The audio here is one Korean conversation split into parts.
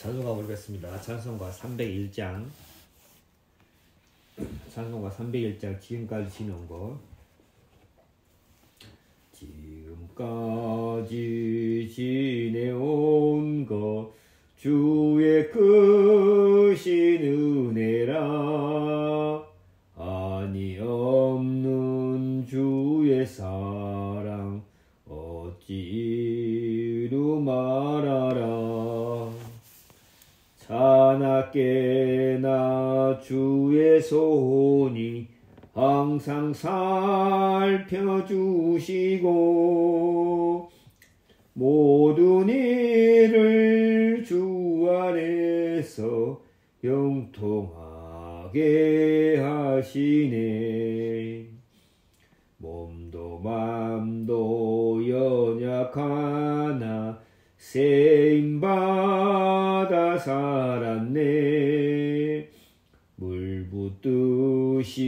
찬송가 부르겠습니다. 찬송가 301장. 찬송가 301장 지금까지 지내온 거. 지금까지 지내온 것 주의 크신 은혜라. 아니 없는 주의 사랑 어찌 이루 말하라. 자나깨나 주의 손이 항상 살펴주시고 모든 일을 주 안에서 형통하게 하시네. 몸도 맘도 연약하나 세임받아 살았네. 물 붓듯이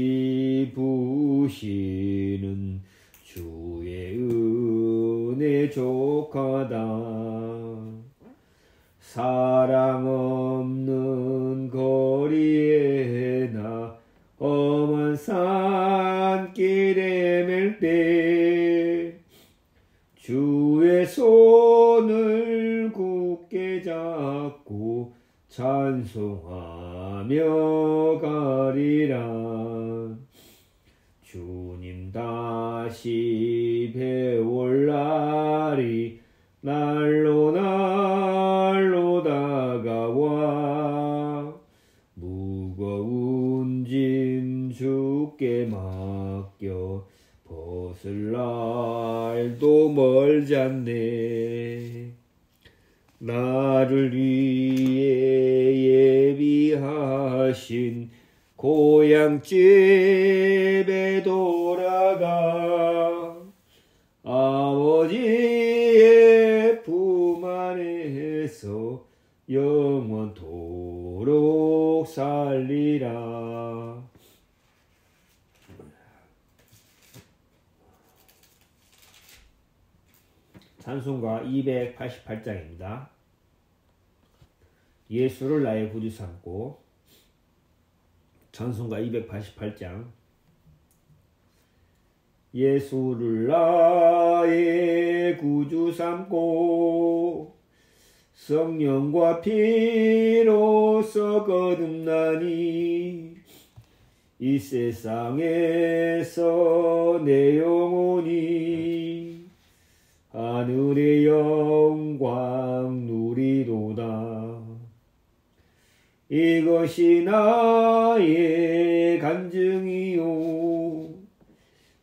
부시는 주의 은혜 족하다. 사랑 없는 거리에 나 험한 산길에 맬 때 주의 손을 굳게 잡고 찬송하며 가리라. 주님 다시 배울 날이 날로 다가와 무거운 짐 주께 맡겨 벗을 날도 멀지 않네. 나를 위해 예비하신 고향집에 돌아가 아버지의 품 안에서 영원토록 살리라. 찬송가 288장입니다. 예수를 나의 구주 삼고. 찬송가 288장. 예수를 나의 구주 삼고 성령과 피로써 거듭나니 이 세상에서 내 영혼이 하늘의 영광 누리도다. 이것이 나의 간증이요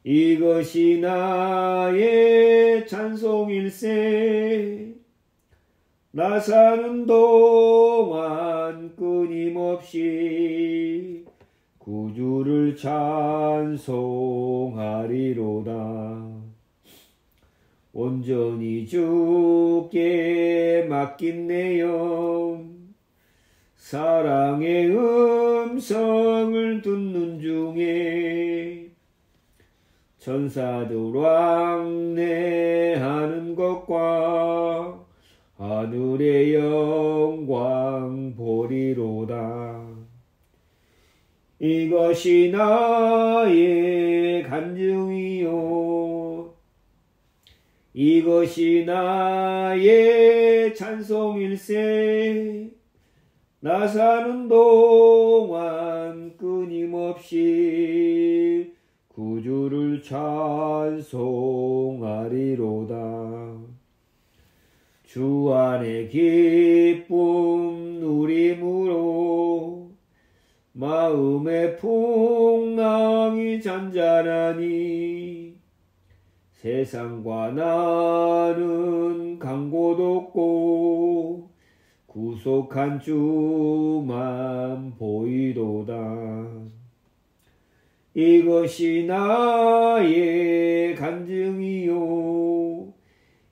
이것이 나의 찬송일세. 나 사는 동안 끊임없이 구주를 찬송하리로다. 온전히 주께 맡긴 내 영 사랑의 음성을 듣는 중에 천사들 왕래하는 것과 하늘의 영광 보리로다. 이것이 나의 간증이요 이것이 나의 찬송일세. 나 사는 동안 끊임없이 구주를 찬송하리로다. 주 안에 기쁨 누림으로 마음의 풍랑이 잔잔하니 세상과 나는 간 곳 없고 구속한 주만 보이도다. 이것이 나의 간증이요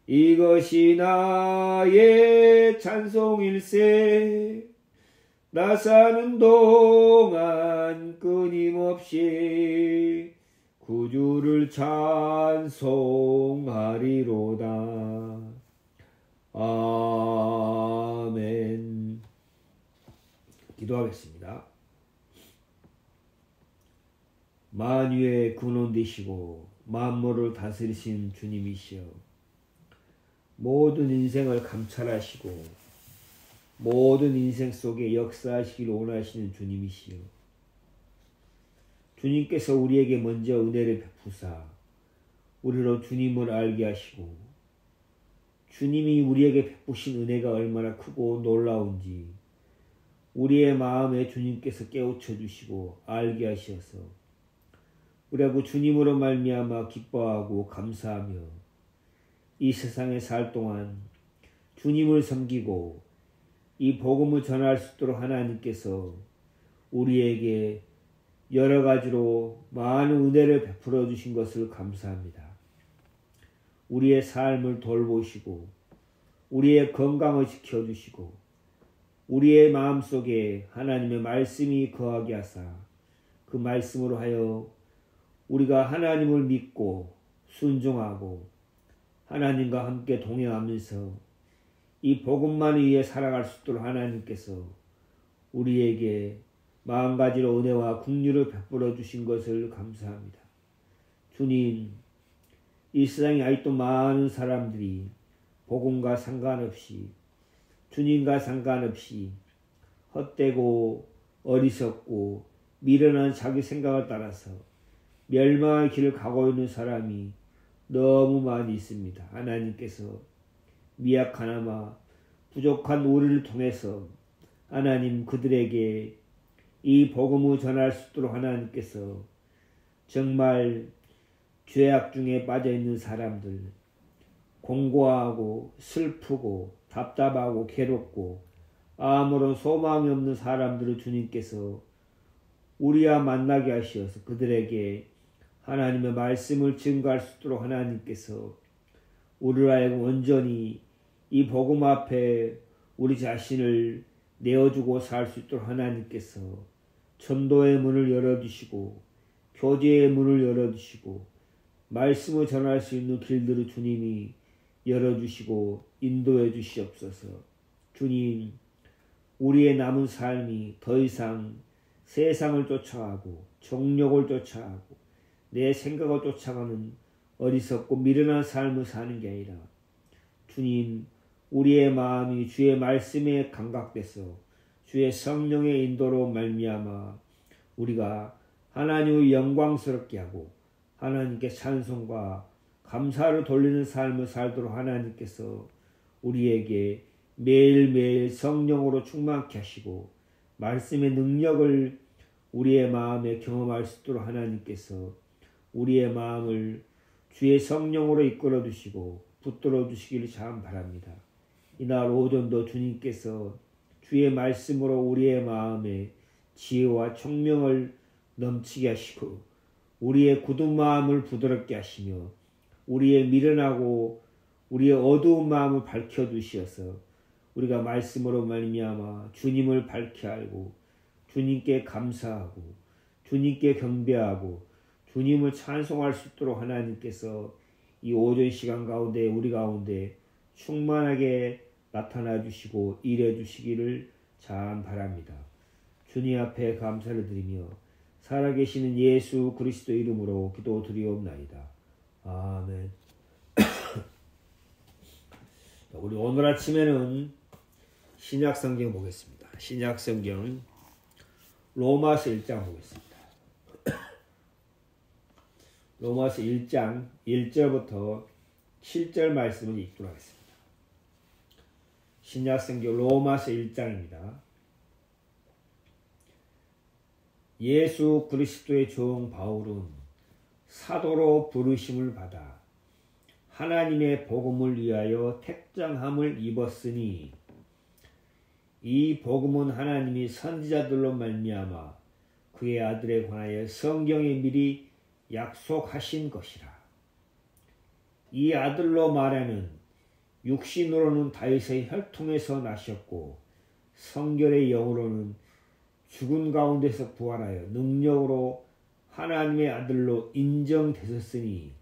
이것이 나의 찬송일세. 나 사는 동안 끊임없이 구주를 찬송하리로다. 아멘. 기도하겠습니다. 만유의 근원 되시고 만물을 다스리신 주님이시여, 모든 인생을 감찰하시고 모든 인생 속에 역사하시기를 원하시는 주님이시여, 주님께서 우리에게 먼저 은혜를 베푸사 우리로 주님을 알게 하시고, 주님이 우리에게 베푸신 은혜가 얼마나 크고 놀라운지 우리의 마음에 주님께서 깨우쳐 주시고 알게 하셔서 우리가 그 주님으로 말미암아 기뻐하고 감사하며 이 세상에 살 동안 주님을 섬기고 이 복음을 전할 수 있도록 하나님께서 우리에게 여러 가지로 많은 은혜를 베풀어 주신 것을 감사합니다. 우리의 삶을 돌보시고 우리의 건강을 지켜주시고 우리의 마음속에 하나님의 말씀이 거하게 하사 그 말씀으로 하여 우리가 하나님을 믿고 순종하고 하나님과 함께 동행하면서 이 복음만 위해 살아갈 수 있도록 하나님께서 우리에게 마음가지로 은혜와 긍휼을 베풀어 주신 것을 감사합니다. 주님, 이 세상에 아직도 많은 사람들이 복음과 상관없이 주님과 상관없이 헛되고 어리석고 미련한 자기 생각을 따라서 멸망의 길을 가고 있는 사람이 너무 많이 있습니다. 하나님께서 미약하나마 부족한 우리를 통해서 하나님 그들에게 이 복음을 전할 수 있도록 하나님께서 정말 죄악 중에 빠져있는 사람들, 공고하고 슬프고 답답하고 괴롭고 아무런 소망이 없는 사람들을 주님께서 우리와 만나게 하시어서 그들에게 하나님의 말씀을 증거할 수 있도록 하나님께서 우리를 하여금 온전히 이 복음 앞에 우리 자신을 내어주고 살 수 있도록 하나님께서 전도의 문을 열어주시고 교제의 문을 열어주시고 말씀을 전할 수 있는 길들을 주님이 열어주시고 인도해 주시옵소서. 주님, 우리의 남은 삶이 더 이상 세상을 쫓아가고 정욕을 쫓아가고 내 생각을 쫓아가는 어리석고 미련한 삶을 사는 게 아니라 주님, 우리의 마음이 주의 말씀에 감각돼서 주의 성령의 인도로 말미암아 우리가 하나님을 영광스럽게 하고 하나님께 찬송과 감사를 돌리는 삶을 살도록 하나님께서 우리에게 매일매일 성령으로 충만케 하시고 말씀의 능력을 우리의 마음에 경험할 수 있도록 하나님께서 우리의 마음을 주의 성령으로 이끌어 주시고 붙들어 주시기를 참 바랍니다. 이날 오전도 주님께서 주의 말씀으로 우리의 마음에 지혜와 총명을 넘치게 하시고 우리의 굳은 마음을 부드럽게 하시며 우리의 미련하고 우리의 어두운 마음을 밝혀주시어서 우리가 말씀으로 말미암아 주님을 밝히 알고 주님께 감사하고 주님께 경배하고 주님을 찬송할 수 있도록 하나님께서 이 오전 시간 가운데 우리 가운데 충만하게 나타나 주시고 일해 주시기를 참 바랍니다. 주님 앞에 감사를 드리며 살아계시는 예수 그리스도 이름으로 기도드리옵나이다. 아멘. 우리 오늘 아침에는 신약성경 보겠습니다. 신약성경 로마서 1장 보겠습니다. 로마서 1장 1절부터 7절 말씀을 읽도록 하겠습니다. 신약성경 로마서 1장입니다. 예수 그리스도의 종 바울은 사도로 부르심을 받아 하나님의 복음을 위하여 택정함을 입었으니 이 복음은 하나님이 선지자들로 말미암아 그의 아들에 관하여 성경에 미리 약속하신 것이라. 이 아들로 말하는 육신으로는 다윗의 혈통에서 나셨고 성결의 영으로는 죽은 가운데서 부활하여 능력으로 하나님의 아들로 인정되셨으니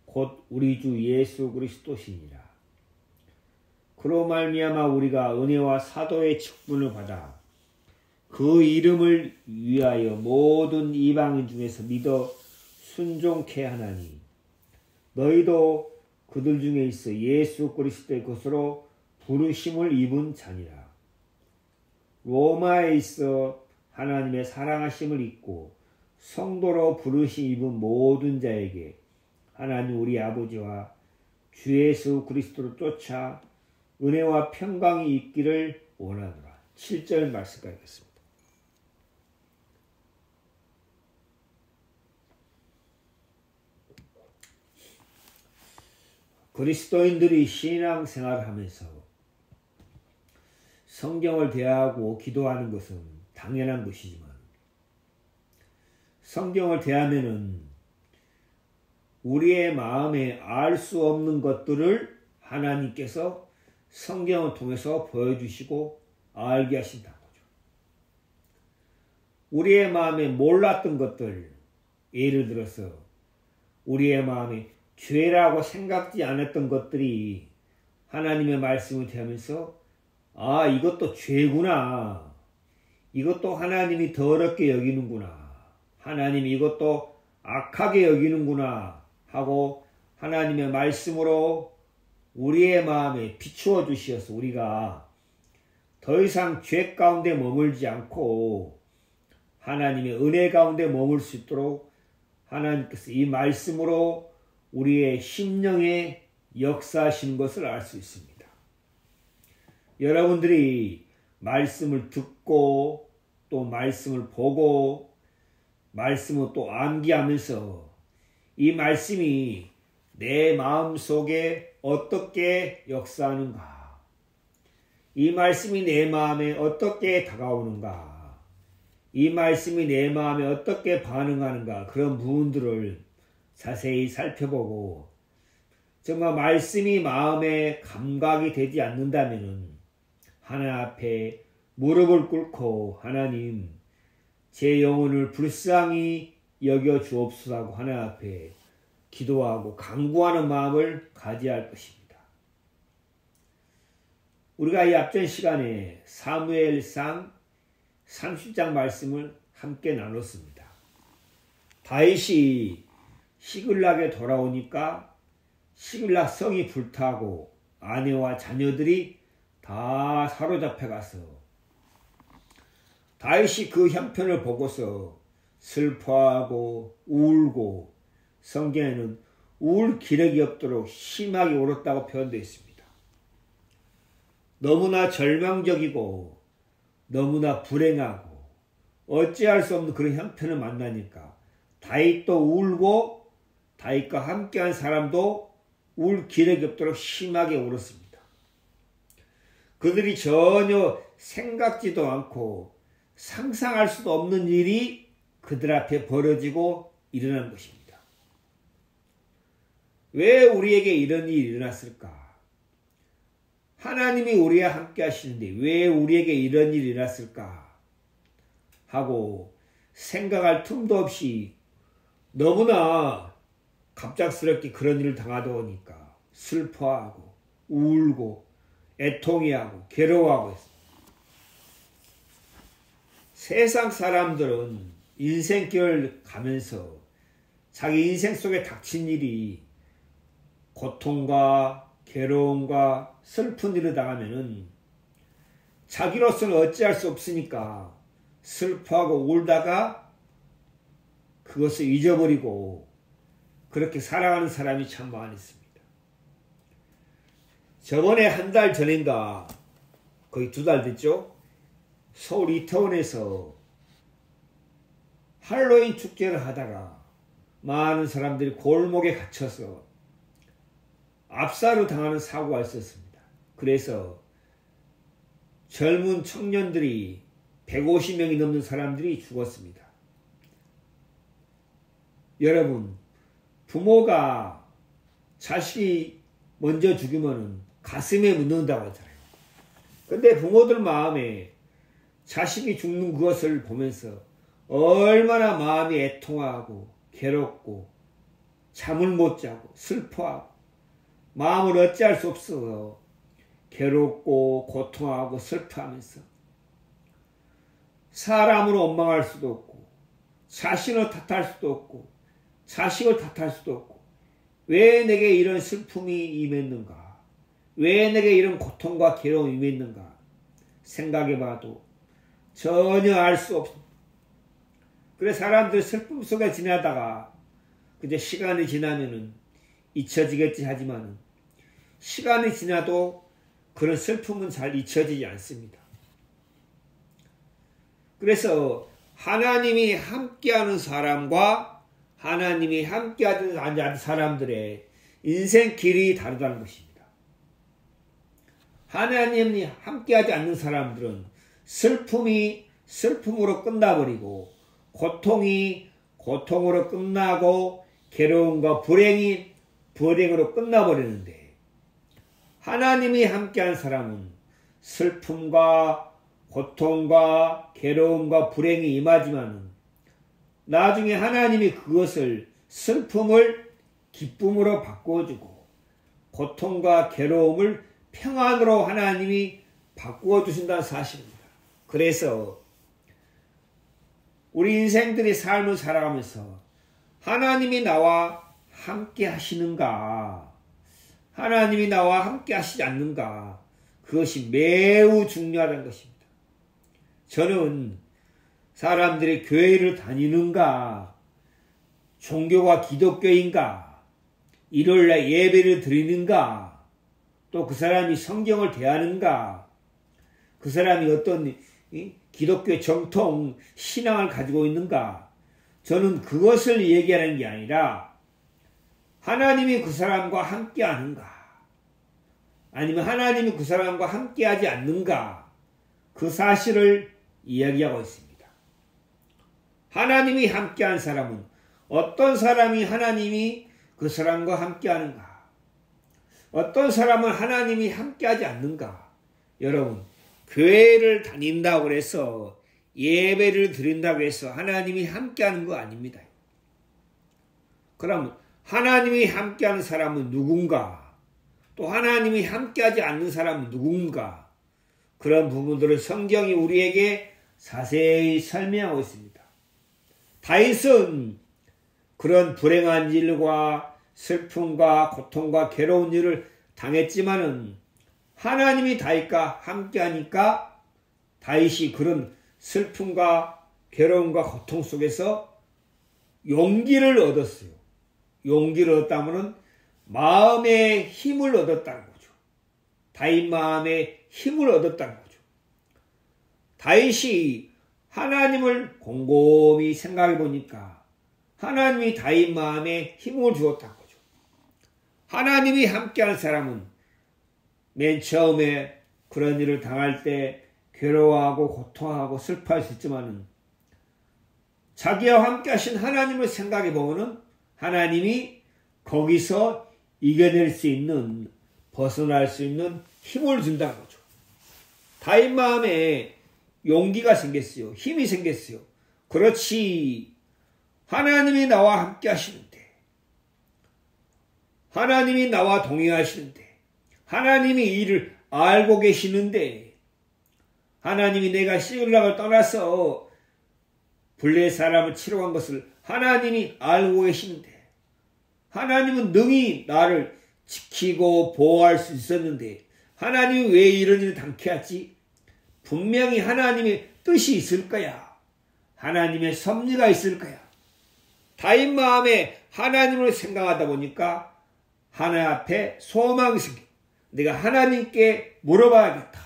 곧 우리 주 예수 그리스도시니라. 그로 말미암아 우리가 은혜와 사도의 직분을 받아 그 이름을 위하여 모든 이방인 중에서 믿어 순종케 하나니 너희도 그들 중에 있어 예수 그리스도의 것으로 부르심을 입은 자니라. 로마에 있어 하나님의 사랑하심을 입고 성도로 부르심 입은 모든 자에게 하나님 우리 아버지와 주 예수 그리스도로 쫓아 은혜와 평강이 있기를 원하노라. 7절 말씀까지 읽겠습니다. 그리스도인들이 신앙생활을 하면서 성경을 대하고 기도하는 것은 당연한 것이지만 성경을 대하면은 우리의 마음에 알 수 없는 것들을 하나님께서 성경을 통해서 보여주시고 알게 하신다는 거죠. 우리의 마음에 몰랐던 것들, 예를 들어서 우리의 마음에 죄라고 생각지 않았던 것들이 하나님의 말씀을 대하면서 아, 이것도 죄구나. 이것도 하나님이 더럽게 여기는구나. 하나님이 이것도 악하게 여기는구나 하고 하나님의 말씀으로 우리의 마음에 비추어 주시어서 우리가 더 이상 죄 가운데 머물지 않고 하나님의 은혜 가운데 머물 수 있도록 하나님께서 이 말씀으로 우리의 심령에 역사하시는 것을 알 수 있습니다. 여러분들이 말씀을 듣고 또 말씀을 보고 말씀을 또 암기하면서 이 말씀이 내 마음속에 어떻게 역사하는가, 이 말씀이 내 마음에 어떻게 다가오는가, 이 말씀이 내 마음에 어떻게 반응하는가, 그런 부분들을 자세히 살펴보고 정말 말씀이 마음에 감각이 되지 않는다면 하나님 앞에 무릎을 꿇고 하나님 제 영혼을 불쌍히 여겨 주옵소서 하고 하나님 앞에 기도하고 간구하는 마음을 가져야 할 것입니다. 우리가 이 앞전 시간에 사무엘상 30장 말씀을 함께 나눴습니다. 다윗이 시글락에 돌아오니까 시글락 성이 불타고 아내와 자녀들이 다 사로잡혀 가서 다윗이 그 형편을 보고서 슬퍼하고 울고 성경에는 울 기력이 없도록 심하게 울었다고 표현되어 있습니다. 너무나 절망적이고 너무나 불행하고 어찌할 수 없는 그런 형편을 만나니까 다윗도 울고 다윗과 함께한 사람도 울 기력이 없도록 심하게 울었습니다. 그들이 전혀 생각지도 않고 상상할 수도 없는 일이 그들 앞에 벌어지고 일어난 것입니다. 왜 우리에게 이런 일이 일어났을까? 하나님이 우리와 함께 하시는데 왜 우리에게 이런 일이 일어났을까? 하고 생각할 틈도 없이 너무나 갑작스럽게 그런 일을 당하다 보니까 슬퍼하고 울고 애통해하고 괴로워하고 했습니다. 세상 사람들은 인생길을 가면서 자기 인생 속에 닥친 일이 고통과 괴로움과 슬픈 일을 당하면은 자기로서는 어찌할 수 없으니까 슬퍼하고 울다가 그것을 잊어버리고 그렇게 살아가는 사람이 참 많이 있습니다. 저번에 한 달 전인가 거의 2달 됐죠? 서울 이태원에서 할로윈 축제를 하다가 많은 사람들이 골목에 갇혀서 압사로 당하는 사고가 있었습니다. 그래서 젊은 청년들이 150명이 넘는 사람들이 죽었습니다. 여러분, 부모가 자식이 먼저 죽으면 가슴에 묻는다고 하잖아요. 근데 부모들 마음에 자식이 죽는 그것을 보면서 얼마나 마음이 애통하고 괴롭고 잠을 못 자고 슬퍼하고 마음을 어찌할 수 없어 괴롭고 고통하고 슬퍼하면서 사람으로 원망할 수도 없고 자신을 탓할 수도 없고 자식을 탓할 수도 없고 왜 내게 이런 슬픔이 임했는가? 왜 내게 이런 고통과 괴로움이 임했는가? 생각해봐도 전혀 알 수 없습니다. 그래서 사람들 슬픔 속에 지나다가 그저 시간이 지나면은 잊혀지겠지 하지만은 시간이 지나도 그런 슬픔은 잘 잊혀지지 않습니다. 그래서 하나님이 함께하는 사람과 하나님이 함께하지 않는 사람들의 인생 길이 다르다는 것입니다. 하나님이 함께하지 않는 사람들은 슬픔이 슬픔으로 끝나버리고 고통이 고통으로 끝나고 괴로움과 불행이 불행으로 끝나버리는데 하나님이 함께한 사람은 슬픔과 고통과 괴로움과 불행이 임하지만 나중에 하나님이 그것을 슬픔을 기쁨으로 바꾸어주고 고통과 괴로움을 평안으로 하나님이 바꾸어 주신다는 사실입니다. 그래서 우리 인생들이 삶을 살아가면서 하나님이 나와 함께 하시는가, 하나님이 나와 함께 하시지 않는가, 그것이 매우 중요하다는 것입니다. 저는 사람들이 교회를 다니는가, 종교가 기독교인가, 일요일날 예배를 드리는가, 또 그 사람이 성경을 대하는가, 그 사람이 어떤 기독교 정통 신앙을 가지고 있는가, 저는 그것을 얘기하는 게 아니라 하나님이 그 사람과 함께 하는가, 아니면 하나님이 그 사람과 함께 하지 않는가, 그 사실을 이야기하고 있습니다. 하나님이 함께한 사람은 어떤 사람이 하나님이 그 사람과 함께하는가, 어떤 사람은 하나님이 함께하지 않는가. 여러분, 교회를 다닌다고 해서 예배를 드린다고 해서 하나님이 함께하는 거 아닙니다. 그럼 하나님이 함께하는 사람은 누군가, 또 하나님이 함께하지 않는 사람은 누군가, 그런 부분들을 성경이 우리에게 자세히 설명하고 있습니다. 다윗은 그런 불행한 일과 슬픔과 고통과 괴로운 일을 당했지만은 하나님이 다윗과 함께하니까 다윗이 그런 슬픔과 괴로움과 고통 속에서 용기를 얻었어요. 용기를 얻었다면 마음의 힘을 얻었다는 거죠. 다윗 마음에 힘을 얻었다는 거죠. 다윗이 하나님을 곰곰이 생각해 보니까 하나님이 다윗 마음에 힘을 주었다는 거죠. 하나님이 함께하는 사람은 맨 처음에 그런 일을 당할 때 괴로워하고 고통하고 슬퍼할 수 있지만은 자기와 함께 하신 하나님을 생각해 보면은 하나님이 거기서 이겨낼 수 있는, 벗어날 수 있는 힘을 준다는 거죠. 다윗 마음에 용기가 생겼어요. 힘이 생겼어요. 그렇지, 하나님이 나와 함께 하시는데, 하나님이 나와 동행하시는데, 하나님이 이를 알고 계시는데, 하나님이 내가 시글락을 떠나서 블레 사람을 치러 간 것을 하나님이 알고 계시는데, 하나님은 능히 나를 지키고 보호할 수 있었는데 하나님이 왜 이런 일을 당케 하지? 분명히 하나님의 뜻이 있을 거야. 하나님의 섭리가 있을 거야. 다윗 마음에 하나님을 생각하다 보니까 하나님 앞에 소망이 생겨. 내가 하나님께 물어봐야겠다.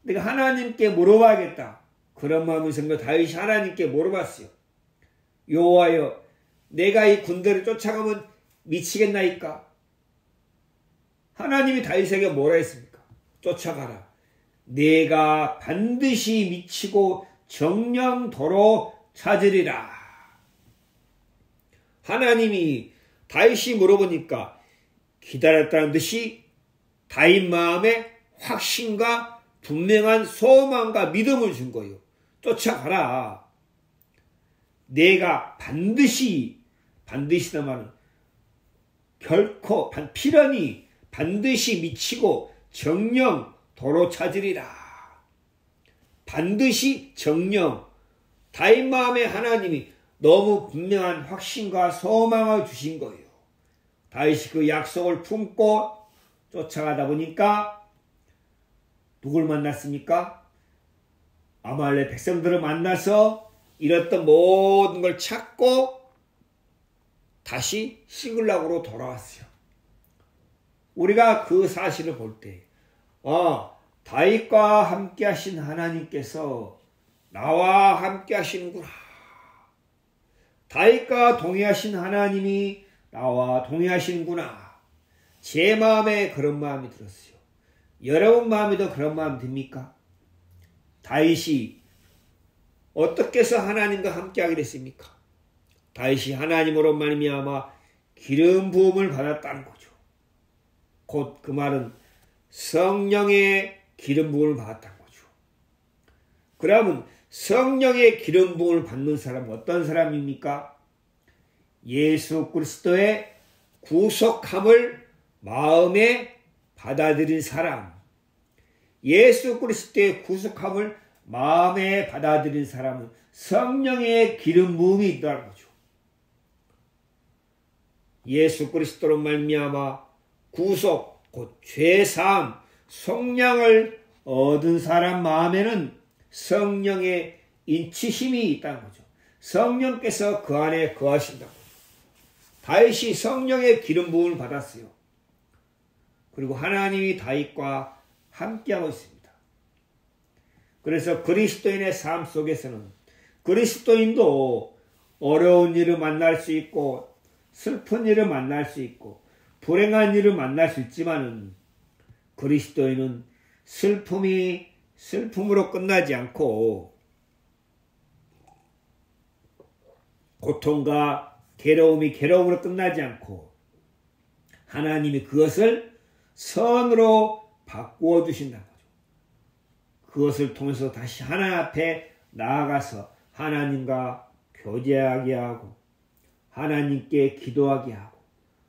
내가 하나님께 물어봐야겠다. 그런 마음이 생겨 다윗이 하나님께 물어봤어요. 여호와여, 내가 이 군대를 쫓아가면 미치겠나이까? 하나님이 다윗에게 뭐라 했습니까? 쫓아가라. 내가 반드시 미치고 정령도로 찾으리라. 하나님이 다윗이 물어보니까 기다렸다는 듯이 다윗 마음에 확신과 분명한 소망과 믿음을 준 거예요. 쫓아가라. 내가 반드시란 말은 결코 필연히 반드시 미치고 정령 도로 찾으리라. 반드시 정령 다윗 마음에 하나님이 너무 분명한 확신과 소망을 주신 거예요. 다윗이 그 약속을 품고 쫓아가다 보니까 누굴 만났습니까? 아말렉 백성들을 만나서 잃었던 모든 걸 찾고 다시 시글락으로 돌아왔어요. 우리가 그 사실을 볼 때 다윗과 함께 하신 하나님께서 나와 함께 하시는구나. 다윗과 동의하신 하나님이 나와 동의하시는구나. 제 마음에 그런 마음이 들었어요. 여러분 마음에도 그런 마음 듭니까? 다윗이 어떻게 해서 하나님과 함께하게 됐습니까? 다윗이 하나님으로 말미암아 기름 부음을 받았다는 거죠. 곧 그 말은 성령의 기름 부음을 받았다는 거죠. 그러면 성령의 기름 부음을 받는 사람은 어떤 사람입니까? 예수 그리스도의 구속함을 마음에 받아들인 사람. 예수 그리스도의 구속함을 마음에 받아들인 사람은 성령의 기름 부음이 있다는 거죠. 예수 그리스도로 말미암아 구속, 곧 죄사함, 속량을 얻은 사람 마음에는 성령의 인치심이 있다는 거죠. 성령께서 그 안에 거하신다고. 다윗이 성령의 기름 부음을 받았어요. 그리고 하나님이 다윗과 함께하고 있습니다. 그래서 그리스도인의 삶 속에서는 그리스도인도 어려운 일을 만날 수 있고 슬픈 일을 만날 수 있고 불행한 일을 만날 수 있지만은 그리스도인은 슬픔이 슬픔으로 끝나지 않고 고통과 괴로움이 괴로움으로 끝나지 않고 하나님이 그것을 선으로 바꾸어 주신다는 거죠. 그것을 통해서 다시 하나님 앞에 나아가서 하나님과 교제하게 하고 하나님께 기도하게 하고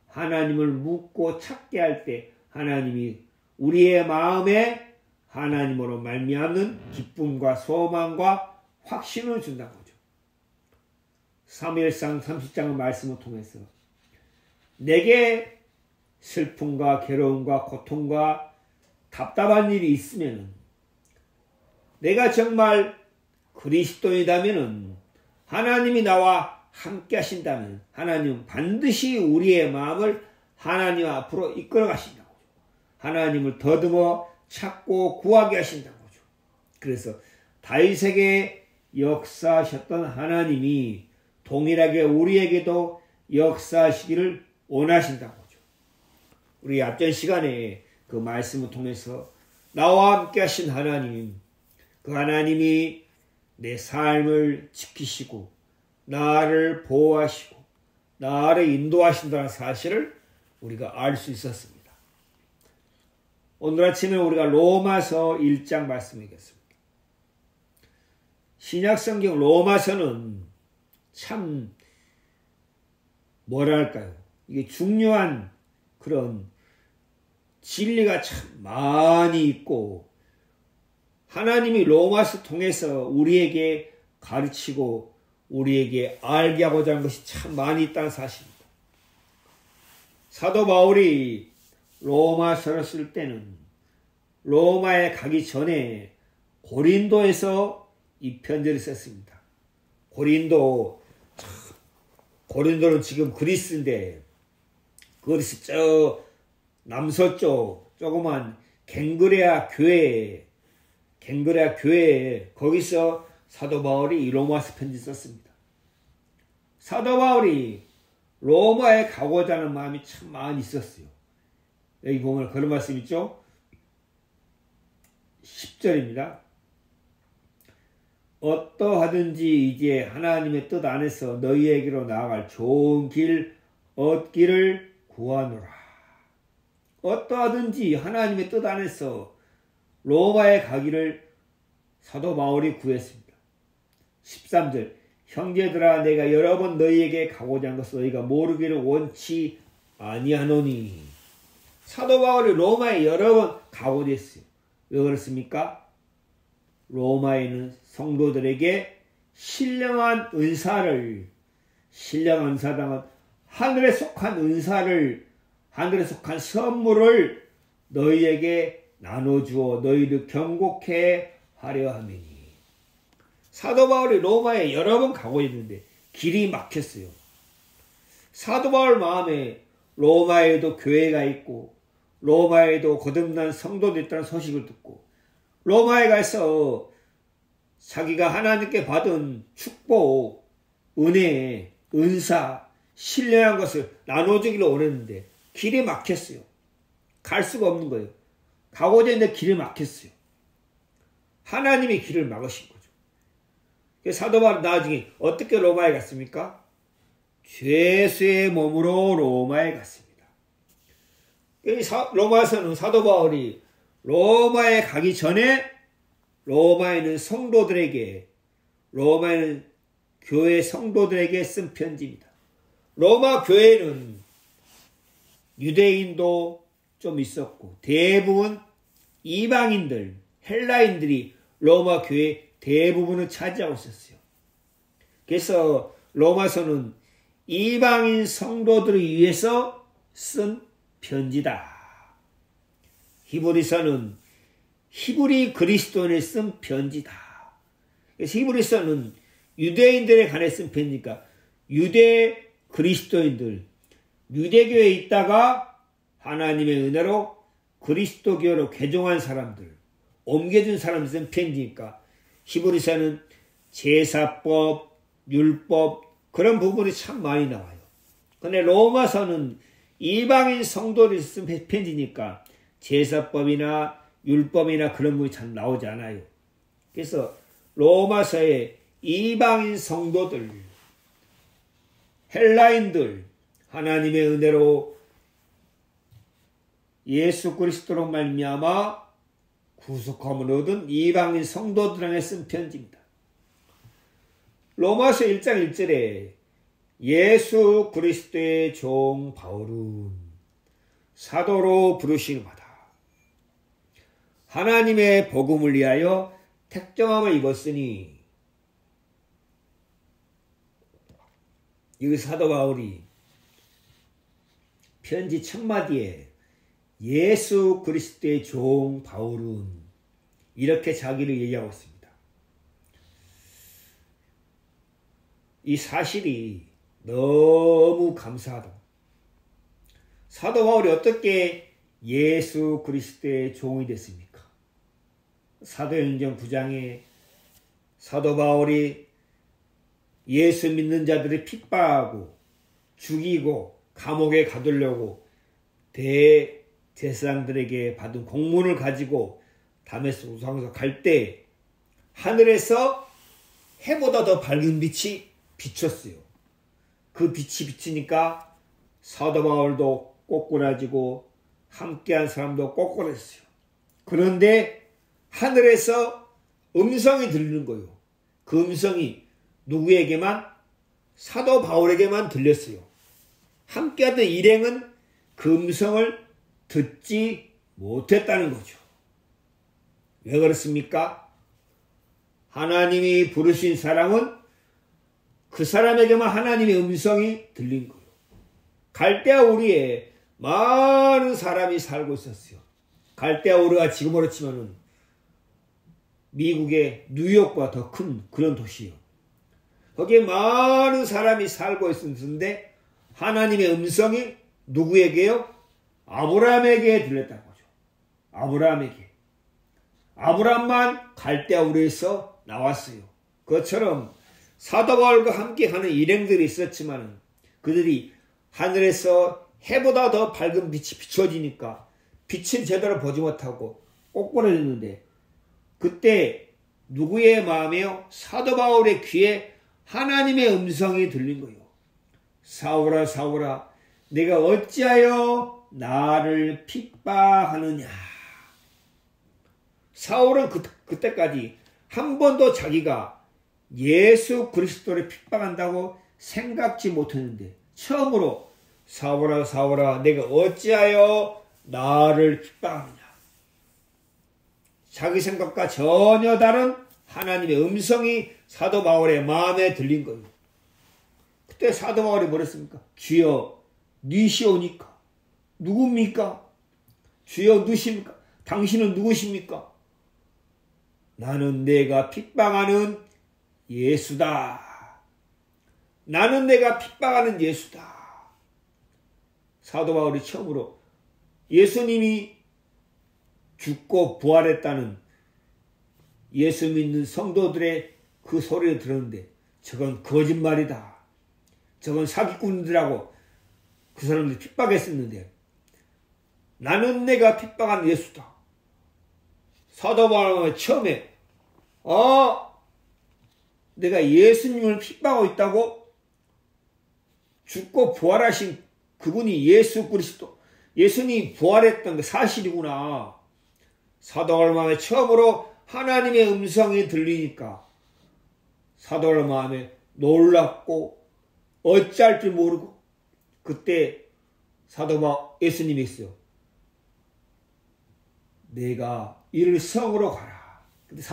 하나님을 묻고 찾게 할 때 하나님이 우리의 마음에 하나님으로 말미암는 기쁨과 소망과 확신을 준다는 거죠. 사무엘상 30장의 말씀을 통해서 내게 슬픔과 괴로움과 고통과 답답한 일이 있으면 내가 정말 그리스도이다면 하나님이 나와 함께 하신다면 하나님은 반드시 우리의 마음을 하나님 앞으로 이끌어 가신다고. 하나님을 더듬어 찾고 구하게 하신다는 거죠. 그래서 다윗에게 역사하셨던 하나님이 동일하게 우리에게도 역사하시기를 원하신다는 거죠. 우리 앞전 시간에 그 말씀을 통해서 나와 함께 하신 하나님, 그 하나님이 내 삶을 지키시고 나를 보호하시고 나를 인도하신다는 사실을 우리가 알 수 있었습니다. 오늘 아침에 우리가 로마서 1장 말씀이겠습니다. 신약성경 로마서는 참 뭐랄까요? 이게 중요한 그런 진리가 참 많이 있고 하나님이 로마서 통해서 우리에게 가르치고 우리에게 알게 하고자 하는 것이 참 많이 있다는 사실입니다. 사도 바울이 로마서를 쓸 때는 로마에 가기 전에 고린도에서 이 편지를 썼습니다. 고린도는 지금 그리스인데 그리스 저 남서쪽 조그만 갱그레아 교회에 거기서 사도 바울이 이 로마서 편지 썼습니다. 사도 바울이 로마에 가고자 하는 마음이 참 많이 있었어요. 여기 보면 그런 말씀 있죠? 10절입니다. 어떠하든지 이제 하나님의 뜻 안에서 너희에게로 나아갈 좋은 길 얻기를 구하노라. 어떠하든지 하나님의 뜻 안에서 로마에 가기를 사도 바울이 구했습니다. 13절 형제들아 내가 여러 번 너희에게 가고자 한 것을 너희가 모르기를 원치 아니하노니. 사도 바울이 로마에 여러 번 가고자 했어요. 왜 그렇습니까? 로마에 있는 성도들에게 신령한 은사를, 신령한 은사당은 하늘에 속한 은사를, 하늘에 속한 선물을 너희에게 나눠주어 너희를 경고케 하려 함이니. 사도 바울이 로마에 여러 번 가고 있는데 길이 막혔어요. 사도 바울 마음에 로마에도 교회가 있고 로마에도 거듭난 성도도 있다는 소식을 듣고 로마에 가서 자기가 하나님께 받은 축복, 은혜, 은사, 신령한 것을 나눠주기를 원했는데 길이 막혔어요. 갈 수가 없는 거예요. 가고자 했는데 길이 막혔어요. 하나님이 길을 막으신 거죠. 사도 바울은 나중에 어떻게 로마에 갔습니까? 죄수의 몸으로 로마에 갔습니다. 로마에서는 사도 바울이 로마에 가기 전에 로마에 있는 성도들에게, 로마에 있는 교회 성도들에게 쓴 편지입니다. 로마 교회는 유대인도 좀 있었고 대부분 이방인들, 헬라인들이 로마 교회 대부분을 차지하고 있었어요. 그래서 로마서는 이방인 성도들을 위해서 쓴 편지다. 히브리서는 히브리 그리스도인에 쓴 편지다. 그래서 히브리서는 유대인들에 관해 쓴 편지니까 유대 그리스도인들, 유대교에 있다가 하나님의 은혜로 그리스도교로 개종한 사람들, 옮겨준 사람들 쓴 편지니까 히브리서는 제사법, 율법 그런 부분이 참 많이 나와요. 근데 로마서는 이방인 성도들이 쓴 편지니까 제사법이나 율법이나 그런 부분이 잘 나오지 않아요. 그래서 로마서에 이방인 성도들, 헬라인들, 하나님의 은혜로 예수 그리스도로 말미암아 구속함을 얻은 이방인 성도들에게 쓴 편지입니다. 로마서 1장 1절에 예수 그리스도의 종 바울은 사도로 부르심을 받아 하나님의 복음을 위하여 택정함을 입었으니, 이 사도 바울이 편지 첫마디에 예수 그리스도의 종 바울은 이렇게 자기를 얘기하고 있습니다. 이 사실이 너무 감사하다. 사도 바울이 어떻게 예수 그리스도의 종이 됐습니까? 사도행전 9장에 사도 바울이 예수 믿는 자들을 핍박하고 죽이고 감옥에 가두려고 대제사장들에게 받은 공문을 가지고 다메스코 성에서 갈 때 하늘에서 해보다 더 밝은 빛이 비쳤어요. 그 빛이 비치니까 사도 바울도 꼬꾸라지고 함께한 사람도 꼬꾸라졌어요. 그런데 하늘에서 음성이 들리는 거예요. 그 음성이 누구에게만? 사도 바울에게만 들렸어요. 함께하던 일행은 그 음성을 듣지 못했다는 거죠. 왜 그렇습니까? 하나님이 부르신 사람은 그 사람에게만 하나님의 음성이 들린 거예요. 갈대아 우리에 많은 사람이 살고 있었어요. 갈대아 우리가 지금으로 치면은 미국의 뉴욕보다 더 큰 그런 도시요. 거기에 많은 사람이 살고 있었는데 하나님의 음성이 누구에게요? 아브라함에게 들렸다는 거죠. 아브라함에게. 아브라함만 갈대아 우리에서 나왔어요. 그것처럼 사도 바울과 함께 가는 일행들이 있었지만 그들이 하늘에서 해보다 더 밝은 빛이 비춰지니까 빛은 제대로 보지 못하고 꼬꾸라졌는데 그때 누구의 마음에요? 사도 바울의 귀에 하나님의 음성이 들린 거예요. 사울아 사울아 내가 어찌하여 나를 핍박하느냐. 사울은 그때까지 한 번도 자기가 예수 그리스도를 핍박한다고 생각지 못했는데 처음으로 사울아 사울아 내가 어찌하여 나를 핍박하느냐. 자기 생각과 전혀 다른 하나님의 음성이 사도 바울의 마음에 들린 거예요. 그때 사도 바울이 뭐랬습니까? 주여 니시오니까 누굽니까? 주여 누십니까? 당신은 누구십니까? 나는 내가 핍박하는 예수다. 나는 내가 핍박하는 예수다. 사도 바울이 처음으로 예수님이 죽고 부활했다는 예수 믿는 성도들의 그 소리를 들었는데 저건 거짓말이다. 저건 사기꾼들하고 그 사람들이 핍박했었는데 나는 내가 핍박한 예수다. 사도 바울은 처음에 내가 예수님을 핍박하고 있다고? 죽고 부활하신 그분이 예수 그리스도, 예수님이 부활했던 게 사실이구나. 사도 바울 마음에 처음으로 하나님의 음성이 들리니까 사도 바울 마음에 놀랍고 어찌할 줄 모르고 그때 사도 바울 예수님이 있어요. 내가 이를 성으로 가라. 근데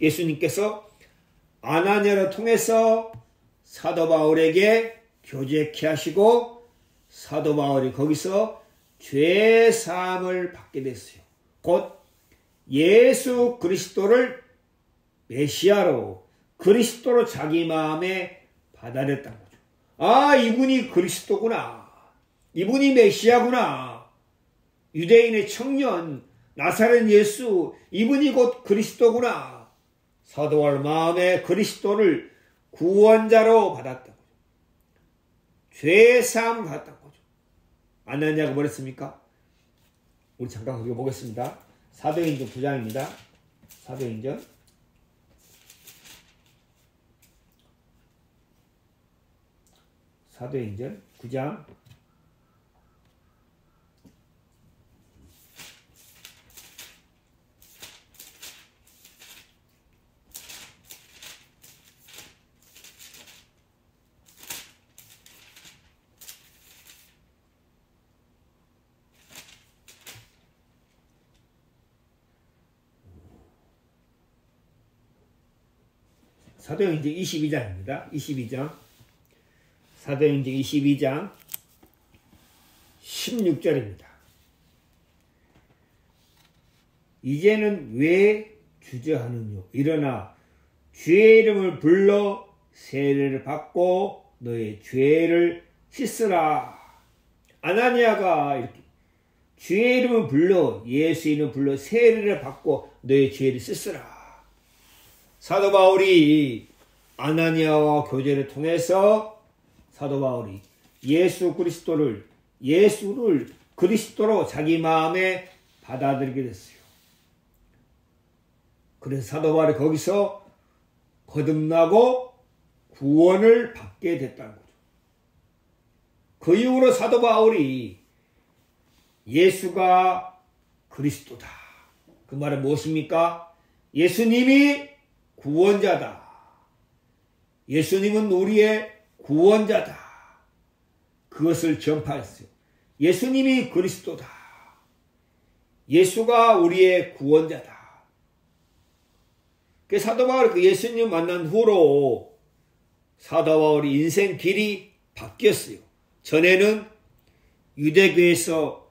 예수님께서 아나니아를 통해서 사도 바울에게 교제케 하시고 사도 바울이 거기서 죄 사함을 받게 됐어요. 곧 예수 그리스도를 메시아로 그리스도로 자기 마음에 받아들였다는 거죠. 이분이 그리스도구나. 이분이 메시아구나. 유대인의 청년 나사렛 예수, 이분이 곧 그리스도구나. 사도 바울 마음에 그리스도를 구원자로 받았다고. 죄사함 받았다는 거죠. 아나니아가 뭐랬습니까? 우리 잠깐 읽어보겠습니다. 사도행전 9장입니다. 사도행전 9장 22장입니다. 22장. 사도행전 22장 16절입니다. 이제는 왜 주저하느뇨? 일어나 주의 이름을 불러 세례를 받고 너의 죄를 씻으라. 아나니아가 이렇게 주의 이름을 불러 예수 이름을 불러 세례를 받고 너의 죄를 씻으라. 사도 바울이 아나니아와 교제를 통해서 사도 바울이 예수를 그리스도로 자기 마음에 받아들이게 됐어요. 그래서 사도 바울이 거기서 거듭나고 구원을 받게 됐다는 거죠. 그 이후로 사도 바울이 예수가 그리스도다. 그 말은 무엇입니까? 예수님이 구원자다. 예수님은 우리의 구원자다. 그것을 전파했어요. 예수님이 그리스도다. 예수가 우리의 구원자다. 그 사도 바울이 그 예수님 만난 후로 사도 바울이 인생 길이 바뀌었어요. 전에는 유대교에서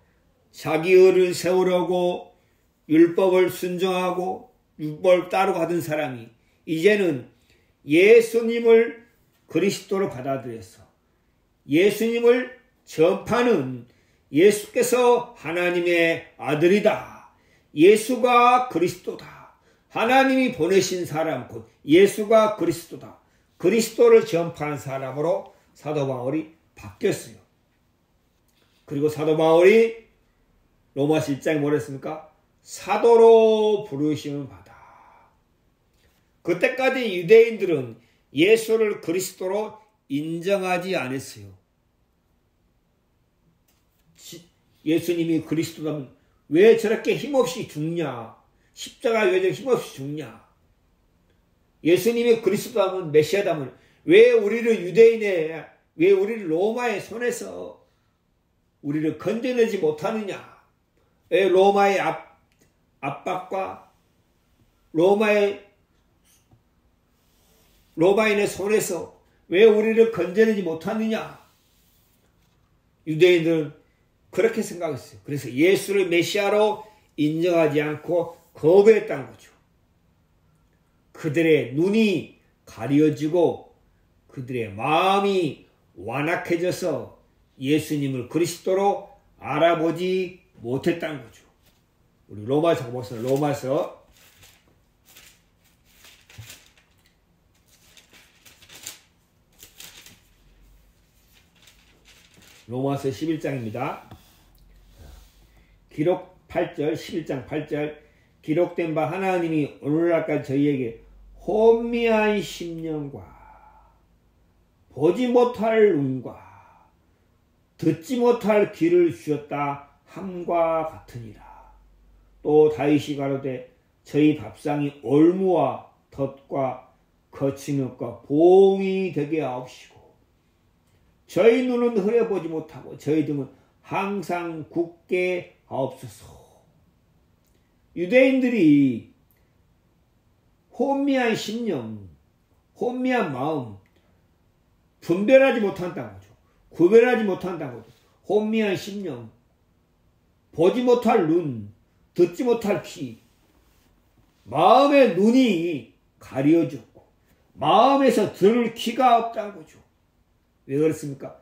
자기 의를 세우려고 율법을 순종하고 율법을 따르고 하던 사람이 이제는 예수님을 그리스도로 받아들여서 예수님을 전파는 예수께서 하나님의 아들이다. 예수가 그리스도다. 하나님이 보내신 사람, 곧 예수가 그리스도다. 그리스도를 전파한 사람으로 사도 바울이 바뀌었어요. 그리고 사도 바울이 로마서 1장에 뭐라 했습니까? 사도로 부르심을 받아. 그때까지 유대인들은 예수를 그리스도로 인정하지 않았어요. 예수님이 그리스도라면 왜 저렇게 힘없이 죽냐? 십자가 왜 저렇게 힘없이 죽냐? 예수님이 그리스도라면 메시아다면 왜 우리를 왜 우리를 로마의 손에서 우리를 건져내지 못하느냐? 왜 로마의 압박과 로마인의 손에서 왜 우리를 건져내지 못하느냐? 유대인들은 그렇게 생각했어요. 그래서 예수를 메시아로 인정하지 않고 거부했다는 거죠. 그들의 눈이 가려지고 그들의 마음이 완악해져서 예수님을 그리스도로 알아보지 못했다는 거죠. 우리 로마서 보세요. 로마서 11장입니다. 기록 8절, 11장 8절. 기록된 바 하나님이 오늘날까지 저희에게 혼미한 심령과 보지 못할 눈과 듣지 못할 귀를 주셨다 함과 같으니라. 또 다윗이 가로되 저희 밥상이 올무와 덫과 거친 흙과 봉이 되게 하옵시고 저희 눈은 흐려보지 못하고 저희 등은 항상 굳게 하옵소서. 유대인들이 혼미한 심령, 혼미한 마음, 분별하지 못한다는 거죠. 구별하지 못한다는 거죠. 혼미한 심령, 보지 못할 눈, 듣지 못할 귀, 마음의 눈이 가려졌고 마음에서 들을 귀가 없다는 거죠. 왜 그렇습니까?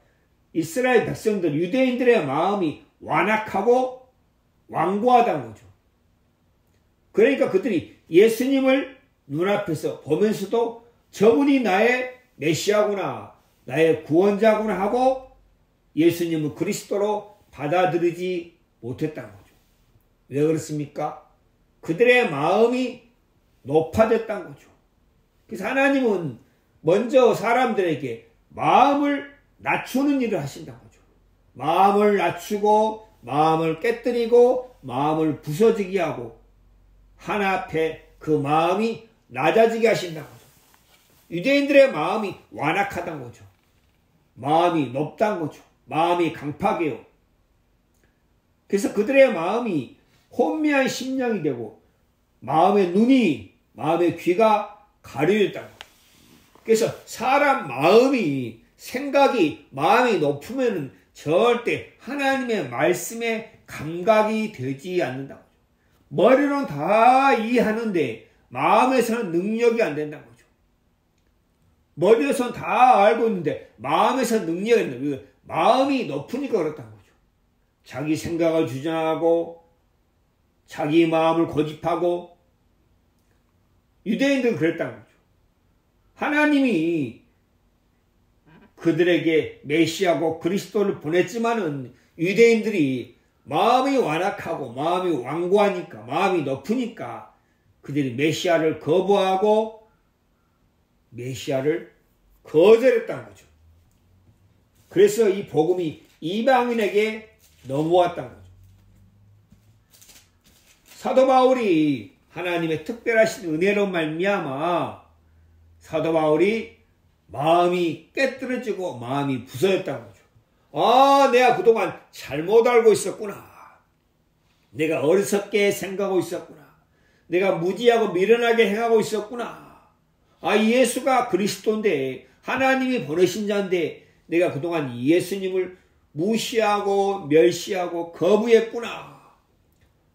이스라엘 백성들, 유대인들의 마음이 완악하고 완고하다는 거죠. 그러니까 그들이 예수님을 눈앞에서 보면서도 저분이 나의 메시아구나, 나의 구원자구나 하고 예수님을 그리스도로 받아들이지 못했다는 거죠. 왜 그렇습니까? 그들의 마음이 높아졌다는 거죠. 그래서 하나님은 먼저 사람들에게 마음을 낮추는 일을 하신다는 거죠. 마음을 낮추고 마음을 깨뜨리고 마음을 부서지게 하고 하나 앞에 그 마음이 낮아지게 하신다는 거죠. 유대인들의 마음이 완악하다는 거죠. 마음이 높다는 거죠. 마음이 강팍해요. 그래서 그들의 마음이 혼미한 심령이 되고 마음의 눈이, 마음의 귀가 가려졌다는 거죠. 그래서 사람 마음이, 생각이, 마음이 높으면 절대 하나님의 말씀에 감각이 되지 않는다는 거죠. 머리로는 다 이해하는데 마음에서는 능력이 안 된다는 거죠. 머리에서는 다 알고 있는데 마음에서 능력이 안 된다는 거죠. 마음이 높으니까 그렇다는 거죠. 자기 생각을 주장하고 자기 마음을 고집하고 유대인들은 그랬다는 거죠. 하나님이 그들에게 메시아고 그리스도를 보냈지만은 유대인들이 마음이 완악하고 마음이 완고하니까 마음이 높으니까 그들이 메시아를 거부하고 메시아를 거절했다는 거죠. 그래서 이 복음이 이방인에게 넘어왔다는 거죠. 사도 바울이 하나님의 특별하신 은혜로 말미암아 사도 바울이 마음이 깨뜨려지고 마음이 부서졌다는 거죠. 아, 내가 그동안 잘못 알고 있었구나. 내가 어리석게 생각하고 있었구나. 내가 무지하고 미련하게 행하고 있었구나. 아, 예수가 그리스도인데 하나님이 보내신 자인데 내가 그동안 예수님을 무시하고 멸시하고 거부했구나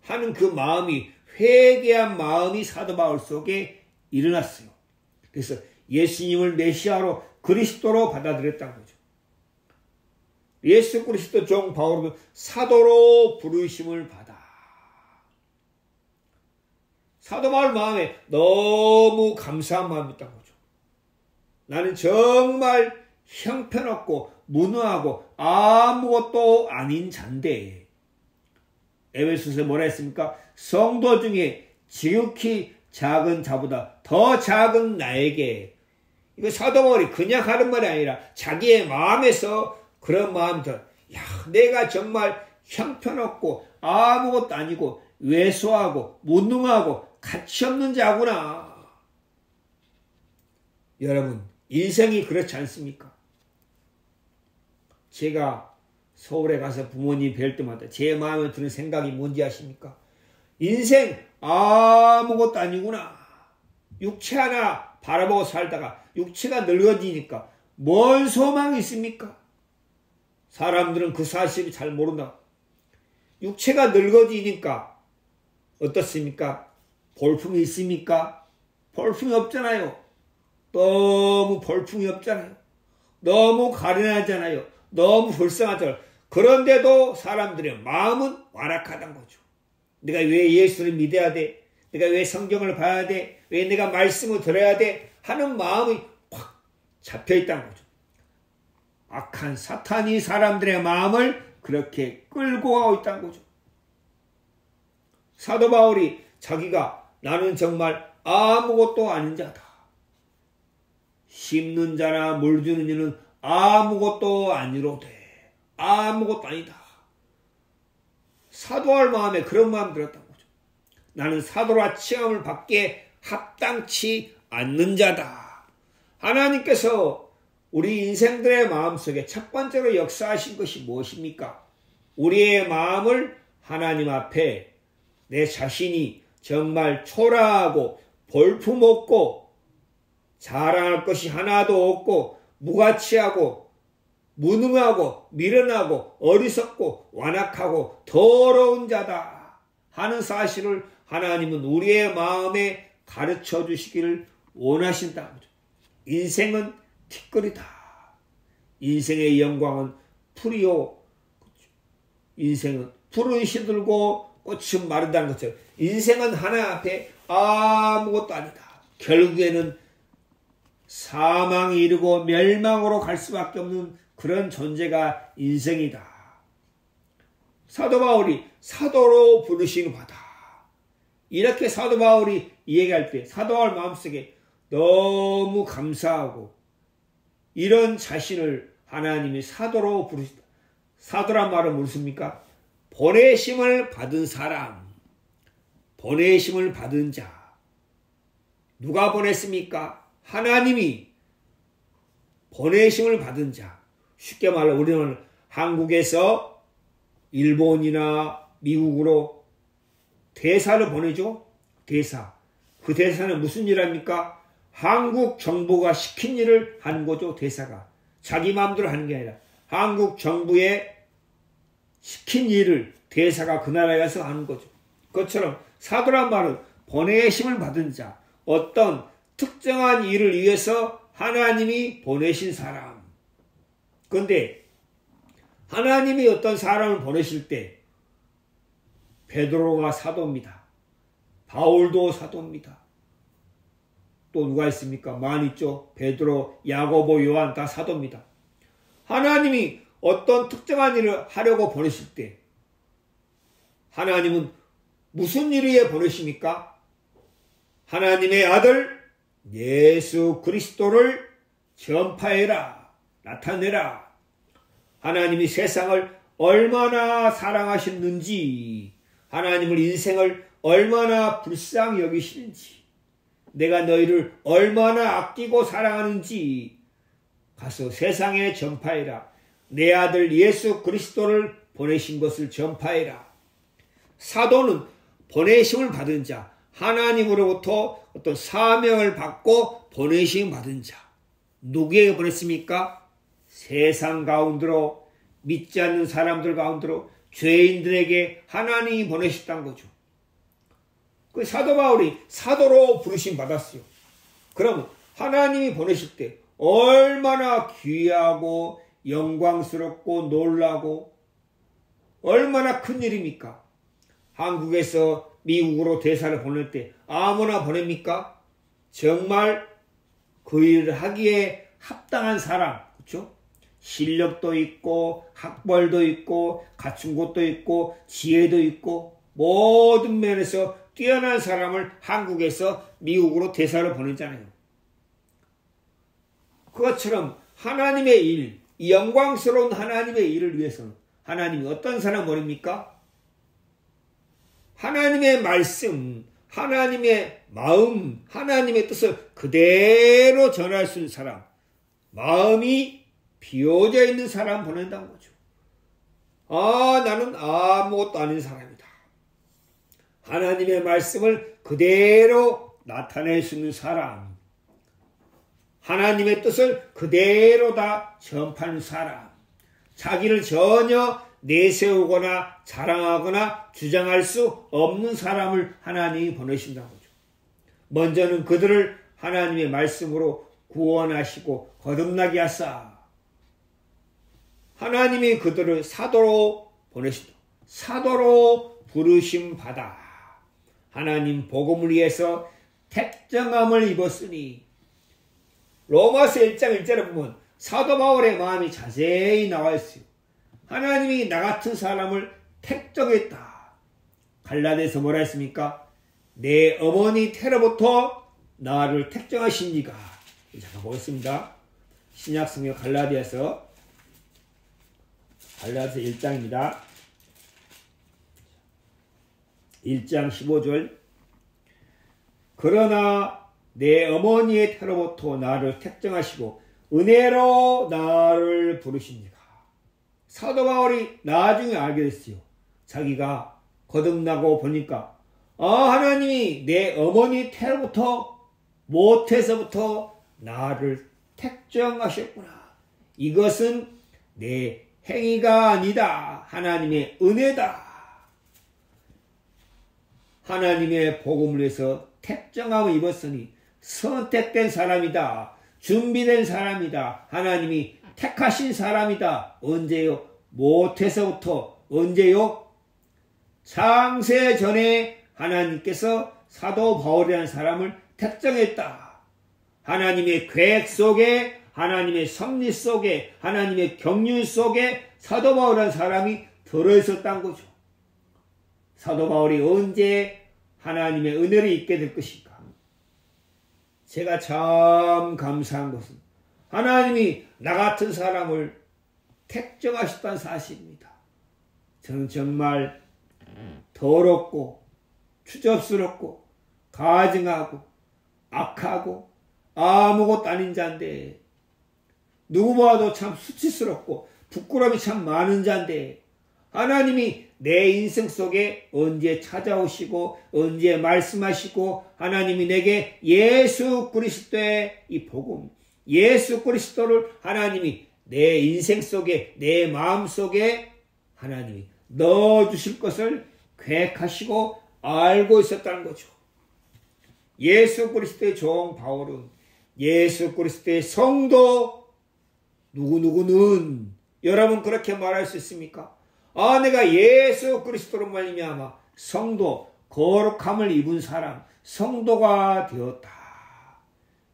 하는 그 마음이, 회개한 마음이 사도 바울 속에 일어났어요. 그래서 예수님을 메시아로 그리스도로 받아들였다는 거죠. 예수 그리스도 종 바울은 사도로 부르심을 받아. 사도 바울 마음에 너무 감사한 마음이 있다는 거죠. 나는 정말 형편없고 무능하고 아무것도 아닌 자인데, 에베소서에 뭐라 했습니까? 성도 중에 지극히 작은 자보다 더 작은 나에게, 이거 사도 바울이 그냥 하는 말이 아니라 자기의 마음에서 그런 마음이 들어. 야, 내가 정말 형편없고 아무것도 아니고 왜소하고 무능하고 가치없는 자구나. 여러분, 인생이 그렇지 않습니까? 제가 서울에 가서 부모님 뵐 때마다 제 마음에 드는 생각이 뭔지 아십니까? 인생 아무것도 아니구나. 육체 하나 바라보고 살다가 육체가 늙어지니까 뭔 소망이 있습니까? 사람들은 그 사실을 잘 모른다. 육체가 늙어지니까 어떻습니까? 볼품이 있습니까? 볼품이 없잖아요. 너무 볼품이 없잖아요. 너무 가련하잖아요. 너무 불쌍하잖아요. 그런데도 사람들의 마음은 완악하다는 거죠. 내가 왜 예수를 믿어야 돼? 내가 왜 성경을 봐야 돼? 왜 내가 말씀을 들어야 돼? 하는 마음이 확 잡혀있다는 거죠. 악한 사탄이 사람들의 마음을 그렇게 끌고 가고 있다는 거죠. 사도 바울이 자기가 나는 정말 아무것도 아닌 자다. 심는 자나 물 주는 이는 아무것도 아니로되 아무것도 아니다. 사도할 마음에 그런 마음 들었다는 거죠. 나는 사도라 칭함을 받기에 합당치 않는 자다. 하나님께서 우리 인생들의 마음속에 첫 번째로 역사하신 것이 무엇입니까? 우리의 마음을 하나님 앞에 내 자신이 정말 초라하고 볼품없고 자랑할 것이 하나도 없고 무가치하고 무능하고 미련하고 어리석고 완악하고 더러운 자다 하는 사실을 하나님은 우리의 마음에 가르쳐 주시기를 원하신다는 거죠. 인생은 티끌이다. 인생의 영광은 풀이요. 인생은 풀은 시들고 꽃은 마른다는 것처럼 인생은 하나 앞에 아무것도 아니다. 결국에는 사망이 이르고 멸망으로 갈 수밖에 없는 그런 존재가 인생이다. 사도 바울이 사도로 부르신 바다. 이렇게 사도 바울이 얘기할 때 사도 바울 마음속에 너무 감사하고 이런 자신을 하나님이 사도로 부르시다. 사도란 말은 무엇입니까? 보내심을 받은 사람, 보내심을 받은 자. 누가 보냈습니까? 하나님이 보내심을 받은 자. 쉽게 말해 우리는 한국에서 일본이나 미국으로 대사를 보내죠. 대사. 그 대사는 무슨 일 합니까? 한국 정부가 시킨 일을 하는 거죠. 대사가. 자기 마음대로 하는 게 아니라 한국 정부에 시킨 일을 대사가 그 나라에 가서 하는 거죠. 그것처럼 사도란 말은 보내심을 받은 자. 어떤 특정한 일을 위해서 하나님이 보내신 사람. 그런데 하나님이 어떤 사람을 보내실 때 베드로가 사도입니다. 바울도 사도입니다. 또 누가 있습니까? 많이 있죠. 베드로, 야고보, 요한 다 사도입니다. 하나님이 어떤 특정한 일을 하려고 보내실 때 하나님은 무슨 일 위해 보내십니까? 하나님의 아들 예수 그리스도를 전파해라, 나타내라. 하나님이 세상을 얼마나 사랑하셨는지, 하나님을 인생을 얼마나 불쌍히 여기시는지, 내가 너희를 얼마나 아끼고 사랑하는지 가서 세상에 전파해라. 내 아들 예수 그리스도를 보내신 것을 전파해라. 사도는 보내심을 받은 자, 하나님으로부터 어떤 사명을 받고 보내심 받은 자. 누구에게 보냈습니까? 세상 가운데로, 믿지 않는 사람들 가운데로, 죄인들에게 하나님이 보내셨다는 거죠. 그 사도 바울이 사도로 부르심 받았어요. 그러면 하나님이 보내실 때 얼마나 귀하고 영광스럽고 놀라고 얼마나 큰 일입니까? 한국에서 미국으로 대사를 보낼 때 아무나 보냅니까? 정말 그 일을 하기에 합당한 사람, 그렇죠? 실력도 있고 학벌도 있고 갖춘 것도 있고 지혜도 있고 모든 면에서 뛰어난 사람을 한국에서 미국으로 대사를 보내잖아요. 그것처럼 하나님의 일, 이 영광스러운 하나님의 일을 위해서는 하나님이 어떤 사람 보냅니까? 하나님의 말씀, 하나님의 마음, 하나님의 뜻을 그대로 전할 수 있는 사람, 마음이 비워져 있는 사람 보낸다는 거죠. 나는 아무것도 아닌 사람이다. 하나님의 말씀을 그대로 나타낼 수 있는 사람, 하나님의 뜻을 그대로 다 전파하는 사람, 자기를 전혀 내세우거나 자랑하거나 주장할 수 없는 사람을 하나님이 보내신다는 거죠. 먼저는 그들을 하나님의 말씀으로 구원하시고 거듭나게 하사 하나님이 그들을 사도로 보내신다. 사도로 부르심 받아 하나님 복음을 위해서 택정함을 입었으니, 로마서 1장 1절에 보면 사도 바울의 마음이 자세히 나와 있어요. 하나님이 나 같은 사람을 택정했다. 갈라디아서 뭐라 했습니까? 내 어머니 태로부터 나를 택정하신 이가. 잠깐 보겠습니다. 신약성경 갈라디아서 1장입니다. 1장 15절. 그러나 내 어머니의 태로부터 나를 택정하시고 은혜로 나를 부르시니까. 사도 바울이 나중에 알게 됐어요. 자기가 거듭나고 보니까 하나님이 내 어머니 태로부터 모태서부터 나를 택정하셨구나. 이것은 내 행위가 아니다. 하나님의 은혜다. 하나님의 복음을 위해서 택정함을 입었으니 선택된 사람이다. 준비된 사람이다. 하나님이 택하신 사람이다. 언제요? 모태서부터. 언제요? 창세 전에 하나님께서 사도 바울이라는 사람을 택정했다. 하나님의 계획 속에, 하나님의 섭리 속에, 하나님의 경륜 속에 사도 바울이라는 사람이 들어있었다는 거죠. 사도 바울이 언제 하나님의 은혜를 입게 될 것인가? 제가 참 감사한 것은 하나님이 나 같은 사람을 택정하셨다는 사실입니다. 저는 정말 더럽고 추접스럽고 가증하고 악하고 아무것도 아닌 자인데, 누구 봐도 참 수치스럽고 부끄러움이 참 많은 자인데, 하나님이 내 인생 속에 언제 찾아오시고 언제 말씀하시고 하나님이 내게 예수 그리스도의 이 복음, 예수 그리스도를 하나님이 내 인생 속에, 내 마음 속에 하나님이 넣어주실 것을 계획하시고 알고 있었다는 거죠. 예수 그리스도의 종 바울은 예수 그리스도의 성도 누구누구는, 여러분 그렇게 말할 수 있습니까? 내가 예수 그리스도로 말미암아 성도, 거룩함을 입은 사람, 성도가 되었다.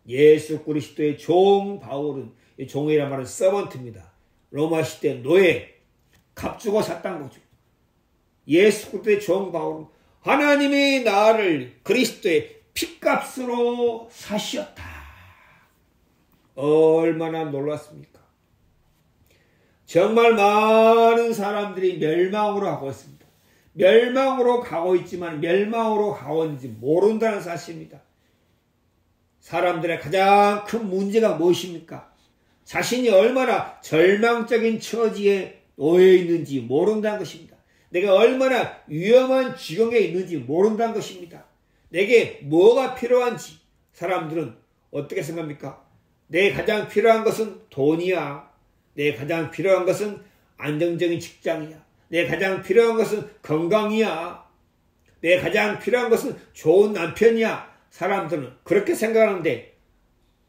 예수 그리스도의 종 바울은, 종이란 말은 서번트입니다. 로마 시대 노예, 값주고 샀다는 거죠. 예수 그리스도의 종 바울은 하나님이 나를 그리스도의 핏값으로 사시었다. 얼마나 놀랐습니까? 정말 많은 사람들이 멸망으로 가고 있습니다. 멸망으로 가고 있지만 멸망으로 가고 있는지 모른다는 사실입니다. 사람들의 가장 큰 문제가 무엇입니까? 자신이 얼마나 절망적인 처지에 놓여 있는지 모른다는 것입니다. 내가 얼마나 위험한 지경에 있는지 모른다는 것입니다. 내게 뭐가 필요한지 사람들은 어떻게 생각합니까? 내 가장 필요한 것은 돈이야. 내 가장 필요한 것은 안정적인 직장이야. 내 가장 필요한 것은 건강이야. 내 가장 필요한 것은 좋은 남편이야. 사람들은 그렇게 생각하는데,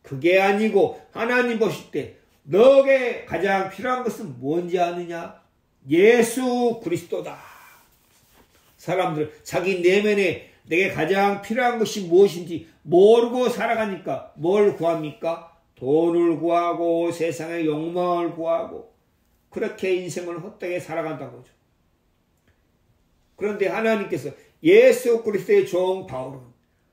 그게 아니고 하나님 보실 때 너에게 가장 필요한 것은 뭔지 아느냐? 예수 그리스도다. 사람들 자기 내면에 내게 가장 필요한 것이 무엇인지 모르고 살아가니까 뭘 구합니까? 돈을 구하고 세상의 욕망을 구하고 그렇게 인생을 헛되게 살아간다는 거죠. 그런데 하나님께서 예수 그리스도의 종 바울은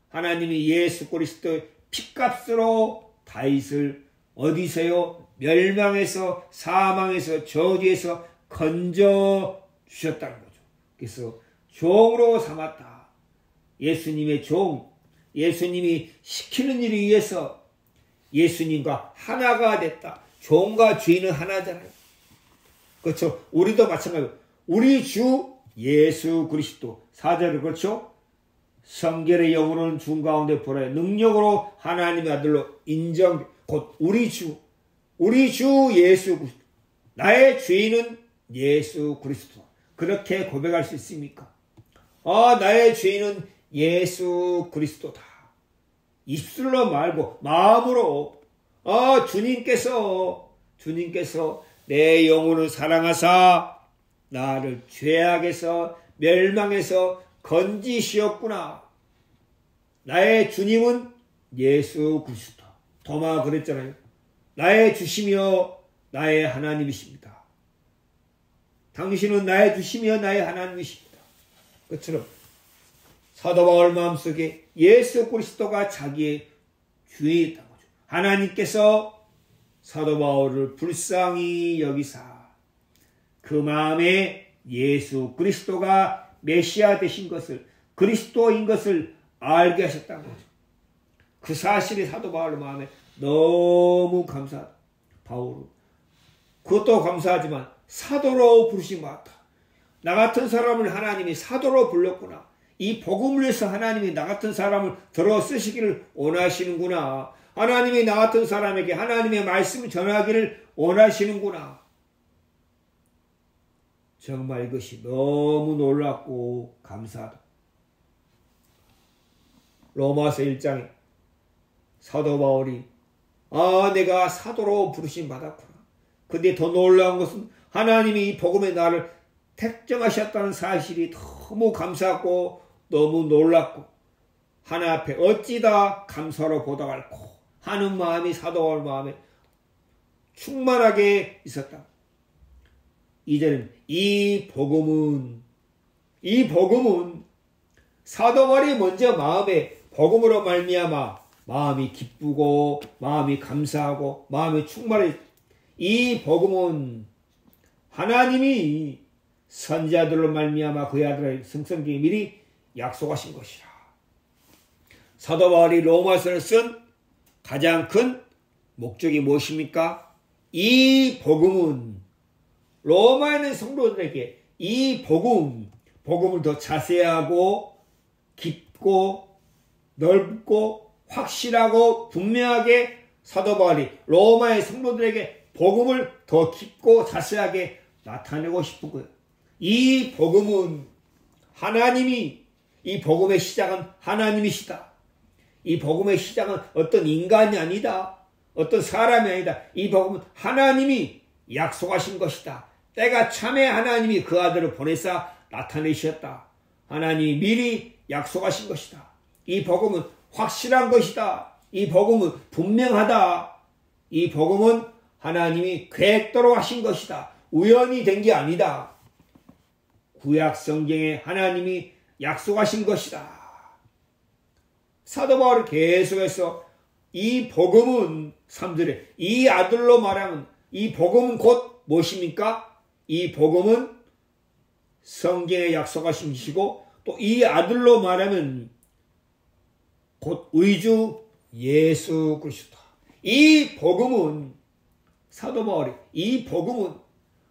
하나님이 예수 그리스도의 핏값으로 다윗을 어디서요? 멸망에서, 사망에서, 저주에서 건져 주셨다는 거죠. 그래서 종으로 삼았다. 예수님의 종, 예수님이 시키는 일을 위해서 예수님과 하나가 됐다. 종과 주인은 하나잖아요. 그렇죠? 우리도 마찬가지로 우리 주 예수 그리스도, 4절을 그렇죠? 성결의 영으로는 주 가운데 보내 능력으로 하나님의 아들로 인정, 곧 우리 주 예수 그리스도, 나의 주인은 예수 그리스도. 그렇게 고백할 수 있습니까? 나의 주인은 예수 그리스도다. 입술로 말고 마음으로 주님께서 내 영혼을 사랑하사 나를 죄악에서 멸망에서 건지시었구나. 나의 주님은 예수 그리스도. 도마가 그랬잖아요. 나의 주시며 나의 하나님이십니다. 당신은 나의 주시며 나의 하나님이십니다. 그처럼 사도 바울 마음속에 예수 그리스도가 자기의 주인이었던 거죠. 하나님께서 사도 바울을 불쌍히 여기사 그 마음에 예수 그리스도가 메시아 되신 것을, 그리스도인 것을 알게 하셨다는 거죠. 그 사실이 사도 바울 마음에 너무 감사하다. 바울은 그것도 감사하지만 사도로 부르신 것 같다. 나 같은 사람을 하나님이 사도로 불렀구나. 이 복음을 위해서 하나님이 나 같은 사람을 들어 쓰시기를 원하시는구나. 하나님이 나 같은 사람에게 하나님의 말씀을 전하기를 원하시는구나. 정말 이것이 너무 놀랍고 감사하다. 로마서 1장에 사도 바울이 내가 사도로 부르심 받았구나. 근데 더 놀라운 것은 하나님이 이 복음의 나를 택정하셨다는 사실이 너무 감사하고 너무 놀랍고 하나 앞에 어찌다 감사로 보답할꼬 하는 마음이 사도 바울 마음에 충만하게 있었다. 이제는 이 복음은 사도 바울이 먼저 마음에 복음으로 말미암아 마음이 기쁘고 마음이 감사하고 마음이 충만해. 이 복음은 하나님이 선지자들로 말미암아 그의 아들의 성성경에 미리 약속하신 것이라. 사도 바울이 로마서를 쓴 가장 큰 목적이 무엇입니까? 이 복음은 로마에 있는 성도들에게 이 복음을 더 자세하고 깊고 넓고 확실하고 분명하게 사도 바울이 로마의 성도들에게 복음을 더 깊고 자세하게 나타내고 싶은 거예요. 이 복음은 이 복음의 시작은 하나님이시다. 이 복음의 시작은 어떤 인간이 아니다. 어떤 사람이 아니다. 이 복음은 하나님이 약속하신 것이다. 때가 참에 하나님이 그 아들을 보내사 나타내셨다. 하나님이 미리 약속하신 것이다. 이 복음은 확실한 것이다. 이 복음은 분명하다. 이 복음은 하나님이 계획대로 하신 것이다. 우연히 된 게 아니다. 구약 성경에 하나님이 약속하신 것이다. 사도 바울이 계속해서 이 복음은 3절에 이 아들로 말하면 이 복음은 곧 무엇입니까? 이 복음은 성경에 약속하신 것이고 또 이 아들로 말하면 곧 우리 주 예수 그리스도. 이 복음은 사도 바울이 이 복음은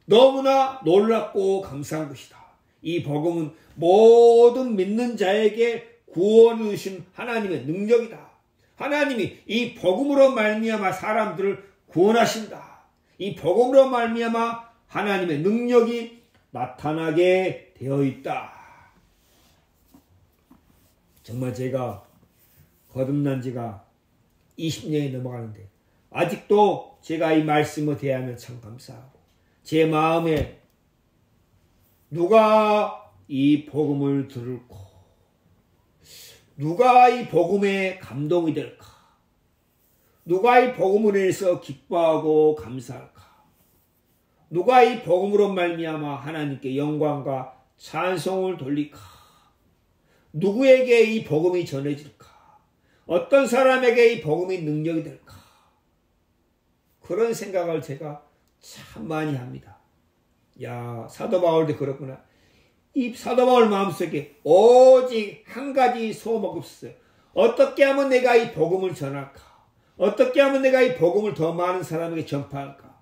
너무나 놀랍고 감사한 것이다. 이 복음은 모든 믿는 자에게 구원을 주신 하나님의 능력이다. 하나님이 이 복음으로 말미암아 사람들을 구원하신다. 이 복음으로 말미암아 하나님의 능력이 나타나게 되어 있다. 정말 제가 거듭난 지가 20년이 넘어가는데 아직도 제가 이 말씀을 대하면 참 감사하고 제 마음에 누가 이 복음을 들을까? 누가 이 복음에 감동이 될까? 누가 이 복음을 인해서 기뻐하고 감사할까? 누가 이 복음으로 말미암아 하나님께 영광과 찬송을 돌릴까? 누구에게 이 복음이 전해질까? 어떤 사람에게 이 복음이 능력이 될까? 그런 생각을 제가 참 많이 합니다. 야, 사도 바울도 그렇구나. 이 사도 바울 마음속에 오직 한 가지 소망이 없었어요. 어떻게 하면 내가 이 복음을 전할까? 어떻게 하면 내가 이 복음을 더 많은 사람에게 전파할까?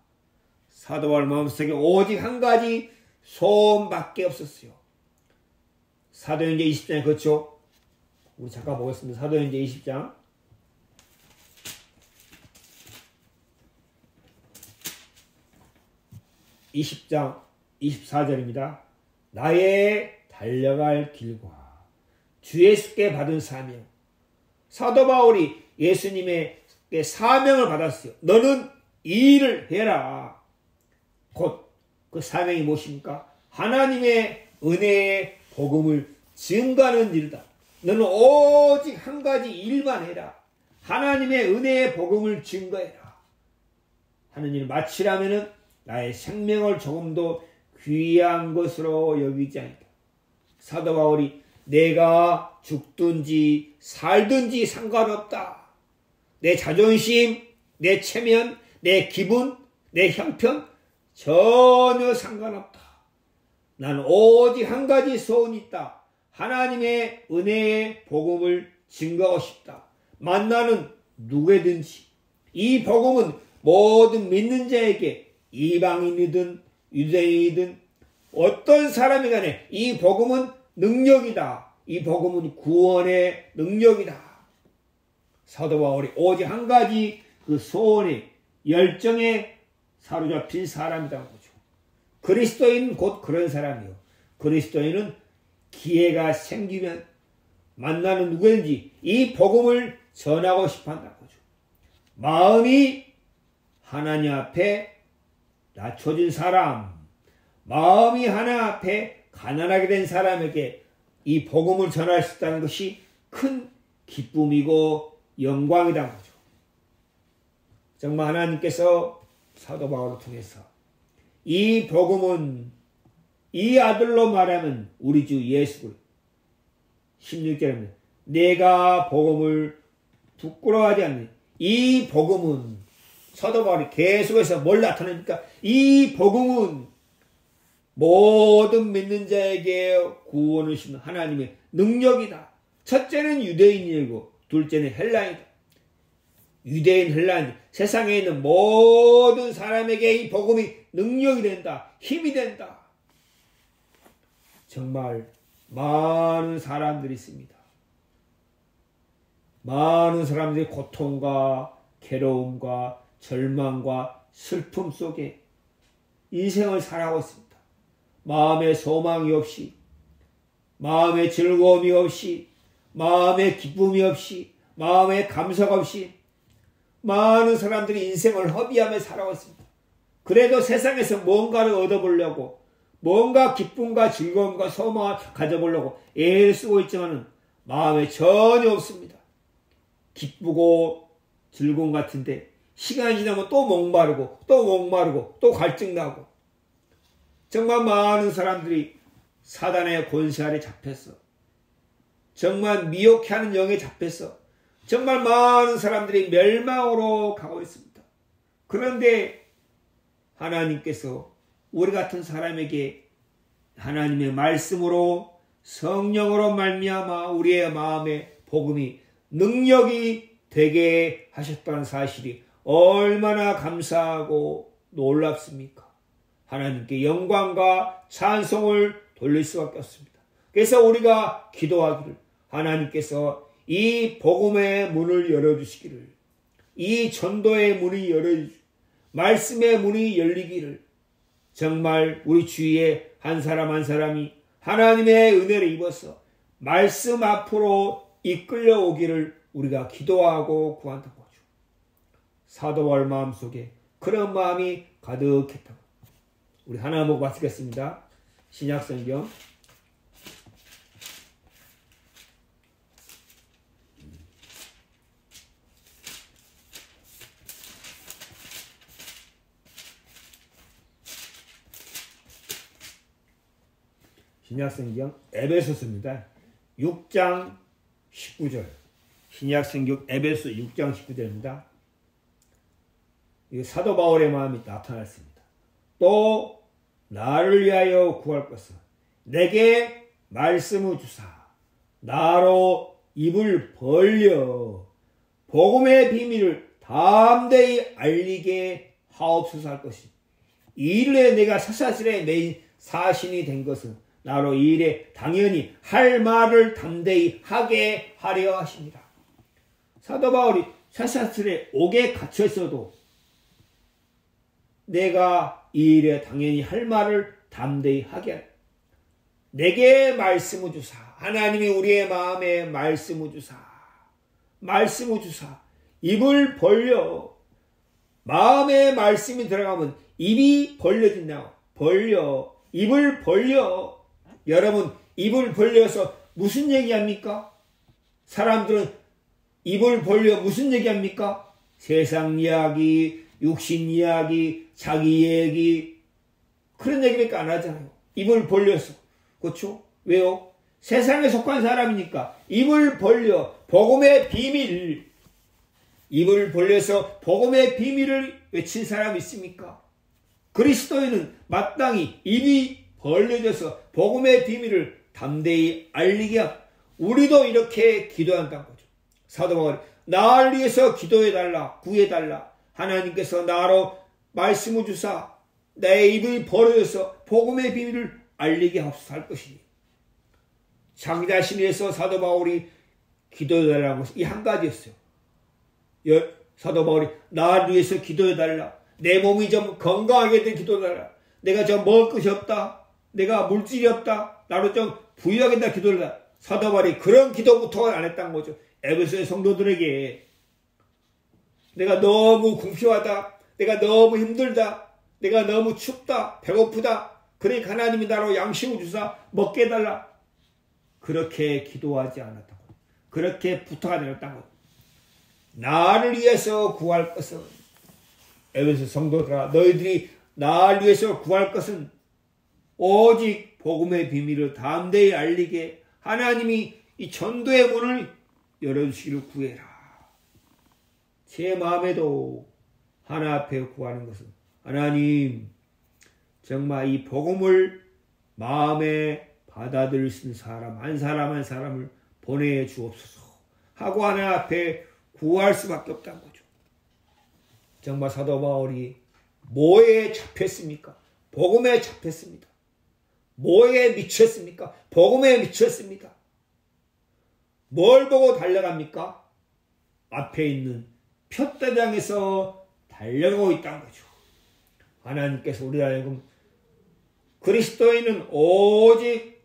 사도 바울 마음속에 오직 한 가지 소원밖에 없었어요. 사도행전 20장에 그렇죠. 우리 잠깐 보겠습니다. 사도행전 20장 20장 24절입니다. 나의 달려갈 길과 주 예수께 받은 사명. 사도 바울이 예수님에게 사명을 받았어요. 너는 이 일을 해라. 곧 그 사명이 무엇입니까? 하나님의 은혜의 복음을 증거하는 일이다. 너는 오직 한 가지 일만 해라. 하나님의 은혜의 복음을 증거해라. 하는 일을 마치려면은 나의 생명을 조금도 귀한 것으로 여기지 아니다. 사도 바울이 내가 죽든지 살든지 상관없다. 내 자존심, 내 체면, 내 기분, 내 형편 전혀 상관없다. 난 오직 한 가지 소원이 있다. 하나님의 은혜의 복음을 증거하고 싶다. 만나는 누구든지 이 복음은 모든 믿는 자에게 이방인이든 유대인이든 어떤 사람이 간에 이 복음은 능력이다. 이 복음은 구원의 능력이다. 사도 바울이 오직 한 가지 그 소원의 열정에 사로잡힌 사람이라는 거죠. 그리스도인은 곧 그런 사람이요. 그리스도인은 기회가 생기면 만나는 누구든지 이 복음을 전하고 싶어 한다는 거죠. 마음이 하나님 앞에 낮춰진 사람, 마음이 하나님 앞에 가난하게 된 사람에게 이 복음을 전할 수 있다는 것이 큰 기쁨이고 영광이라는 거죠. 정말 하나님께서 사도 바울을 통해서 이 복음은 이 아들로 말하면 우리 주 예수 16절입니다. 내가 복음을 부끄러워하지 않는 이 복음은 사도 바울이 계속해서 뭘 나타냅니까? 이 복음은 모든 믿는 자에게 구원을 주시는 하나님의 능력이다. 첫째는 유대인이고 둘째는 헬라인이다. 유대인, 헬라인, 세상에 있는 모든 사람에게 이 복음이 능력이 된다. 힘이 된다. 정말 많은 사람들이 있습니다. 많은 사람들이 고통과 괴로움과 절망과 슬픔 속에 인생을 살아가고 있습니다. 마음의 소망이 없이, 마음의 즐거움이 없이, 마음의 기쁨이 없이, 마음의 감사가 없이 많은 사람들이 인생을 허비하며 살아가고 있습니다. 그래도 세상에서 뭔가를 얻어보려고, 뭔가 기쁨과 즐거움과 소망을 가져보려고 애를 쓰고 있지만 마음에 전혀 없습니다. 기쁘고 즐거움 같은데 시간이 지나면 또 목마르고 또 갈증나고 정말 많은 사람들이 사단의 권세 아래 잡혔어. 정말 미혹해하는 영에 잡혔어. 정말 많은 사람들이 멸망으로 가고 있습니다. 그런데 하나님께서 우리 같은 사람에게 하나님의 말씀으로 성령으로 말미암아 우리의 마음에 복음이 능력이 되게 하셨다는 사실이 얼마나 감사하고 놀랍습니까? 하나님께 영광과 찬송을 돌릴 수밖에 없습니다. 그래서 우리가 기도하기를 하나님께서 이 복음의 문을 열어주시기를, 이 전도의 문이 열어주시기를, 말씀의 문이 열리기를, 정말 우리 주위에 한 사람 한 사람이 하나님의 은혜를 입어서 말씀 앞으로 이끌려 오기를 우리가 기도하고 구한다는 거죠. 사도 바울 마음속에 그런 마음이 가득했다고. 우리 하나 보고 마치겠습니다. 신약성경 신약성경 에베소서입니다. 6장 19절. 신약성경 에베소 6장 19절입니다. 사도 바울의 마음이 나타났습니다. 또 나를 위하여 구할 것은 내게 말씀을 주사 나로 입을 벌려 복음의 비밀을 담대히 알리게 하옵소서 할 것이 이르에 내가 사사슬에 매인 사신이 된 것은 나로 이 일에 당연히 할 말을 담대히 하게 하려 하십니다. 사도 바울이 쇠사슬에 옥에 갇혀 있어도 내가 이 일에 당연히 할 말을 담대히 하게 하라. 내게 말씀을 주사. 하나님이 우리의 마음에 말씀을 주사. 말씀을 주사. 입을 벌려. 마음에 말씀이 들어가면 입이 벌려진다고. 벌려. 입을 벌려. 여러분, 입을 벌려서 무슨 얘기합니까? 사람들은 입을 벌려 무슨 얘기합니까? 세상 이야기, 육신 이야기, 자기 얘기, 그런 얘기밖에 안 하잖아요. 입을 벌려서. 그렇죠? 왜요? 세상에 속한 사람이니까 입을 벌려 복음의 비밀, 입을 벌려서 복음의 비밀을 외친 사람이 있습니까? 그리스도인은 마땅히 입이 벌려져서 복음의 비밀을 담대히 알리게 하고, 우리도 이렇게 기도한다는 거죠. 사도 바울이 나를 위해서 기도해달라, 구해달라. 하나님께서 나로 말씀을 주사 내 입이 벌어져서 복음의 비밀을 알리게 하옵소서 할 것이니, 자기 자신을 위해서 사도 바울이 기도해달라는 것이 이 한 가지였어요. 사도 바울이 나를 위해서 기도해달라. 내 몸이 좀 건강하게 되 기도해달라. 내가 좀 먹을 것이 없다. 내가 물질이 없다. 나로 좀 부유하게 기도해달라. 사도 바울이 그런 기도부터 안 했다는 거죠. 에베소의 성도들에게 내가 너무 궁핍하다. 내가 너무 힘들다. 내가 너무 춥다. 배고프다. 그러니까 하나님이 나로 양식을 주사 먹게 해달라. 그렇게 기도하지 않았다고. 그렇게 부탁하지 않았다고. 나를 위해서 구할 것은, 에베소 성도들아, 너희들이 나를 위해서 구할 것은 오직 복음의 비밀을 담대히 알리게 하나님이 이 전도의 문을 열어주시기를 구해라. 제 마음에도 하나 앞에 구하는 것은, 하나님 정말 이 복음을 마음에 받아들일 수 있는 사람 한 사람을 보내주옵소서 하고 하나 앞에 구할 수밖에 없다는 거죠. 정말 사도 바울이 뭐에 잡혔습니까? 복음에 잡혔습니다. 뭐에 미쳤습니까? 복음에 미쳤습니다. 뭘 보고 달려갑니까? 앞에 있는 표대장에서 달려가고 있다는 거죠. 하나님께서 우리 하여금 그리스도인은 오직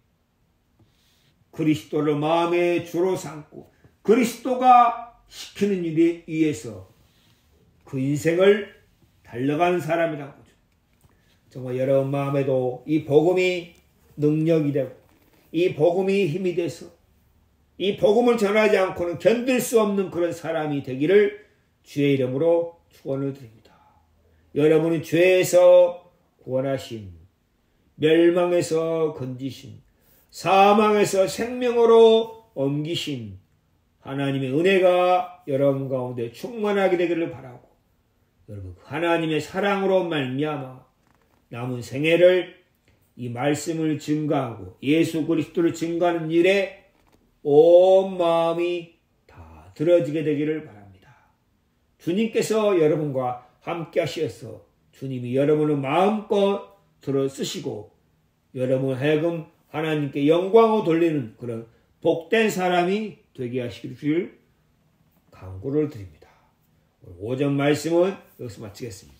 그리스도를 마음의 주로 삼고 그리스도가 시키는 일에 의해서 그 인생을 달려가는 사람이라는 거죠. 정말 여러분 마음에도 이 복음이 능력이 되고 이 복음이 힘이 돼서 이 복음을 전하지 않고는 견딜 수 없는 그런 사람이 되기를 주의 이름으로 축원을 드립니다. 여러분이 죄에서 구원하신, 멸망에서 건지신, 사망에서 생명으로 옮기신 하나님의 은혜가 여러분 가운데 충만하게 되기를 바라고, 여러분 하나님의 사랑으로 말미암아 남은 생애를 이 말씀을 증거하고 예수 그리스도를 증거하는 일에 온 마음이 다 들어지게 되기를 바랍니다. 주님께서 여러분과 함께 하셔서 주님이 여러분을 마음껏 들어 쓰시고 여러분 하여금 하나님께 영광을 돌리는 그런 복된 사람이 되게 하시기를 간구를 드립니다. 오전 말씀은 여기서 마치겠습니다.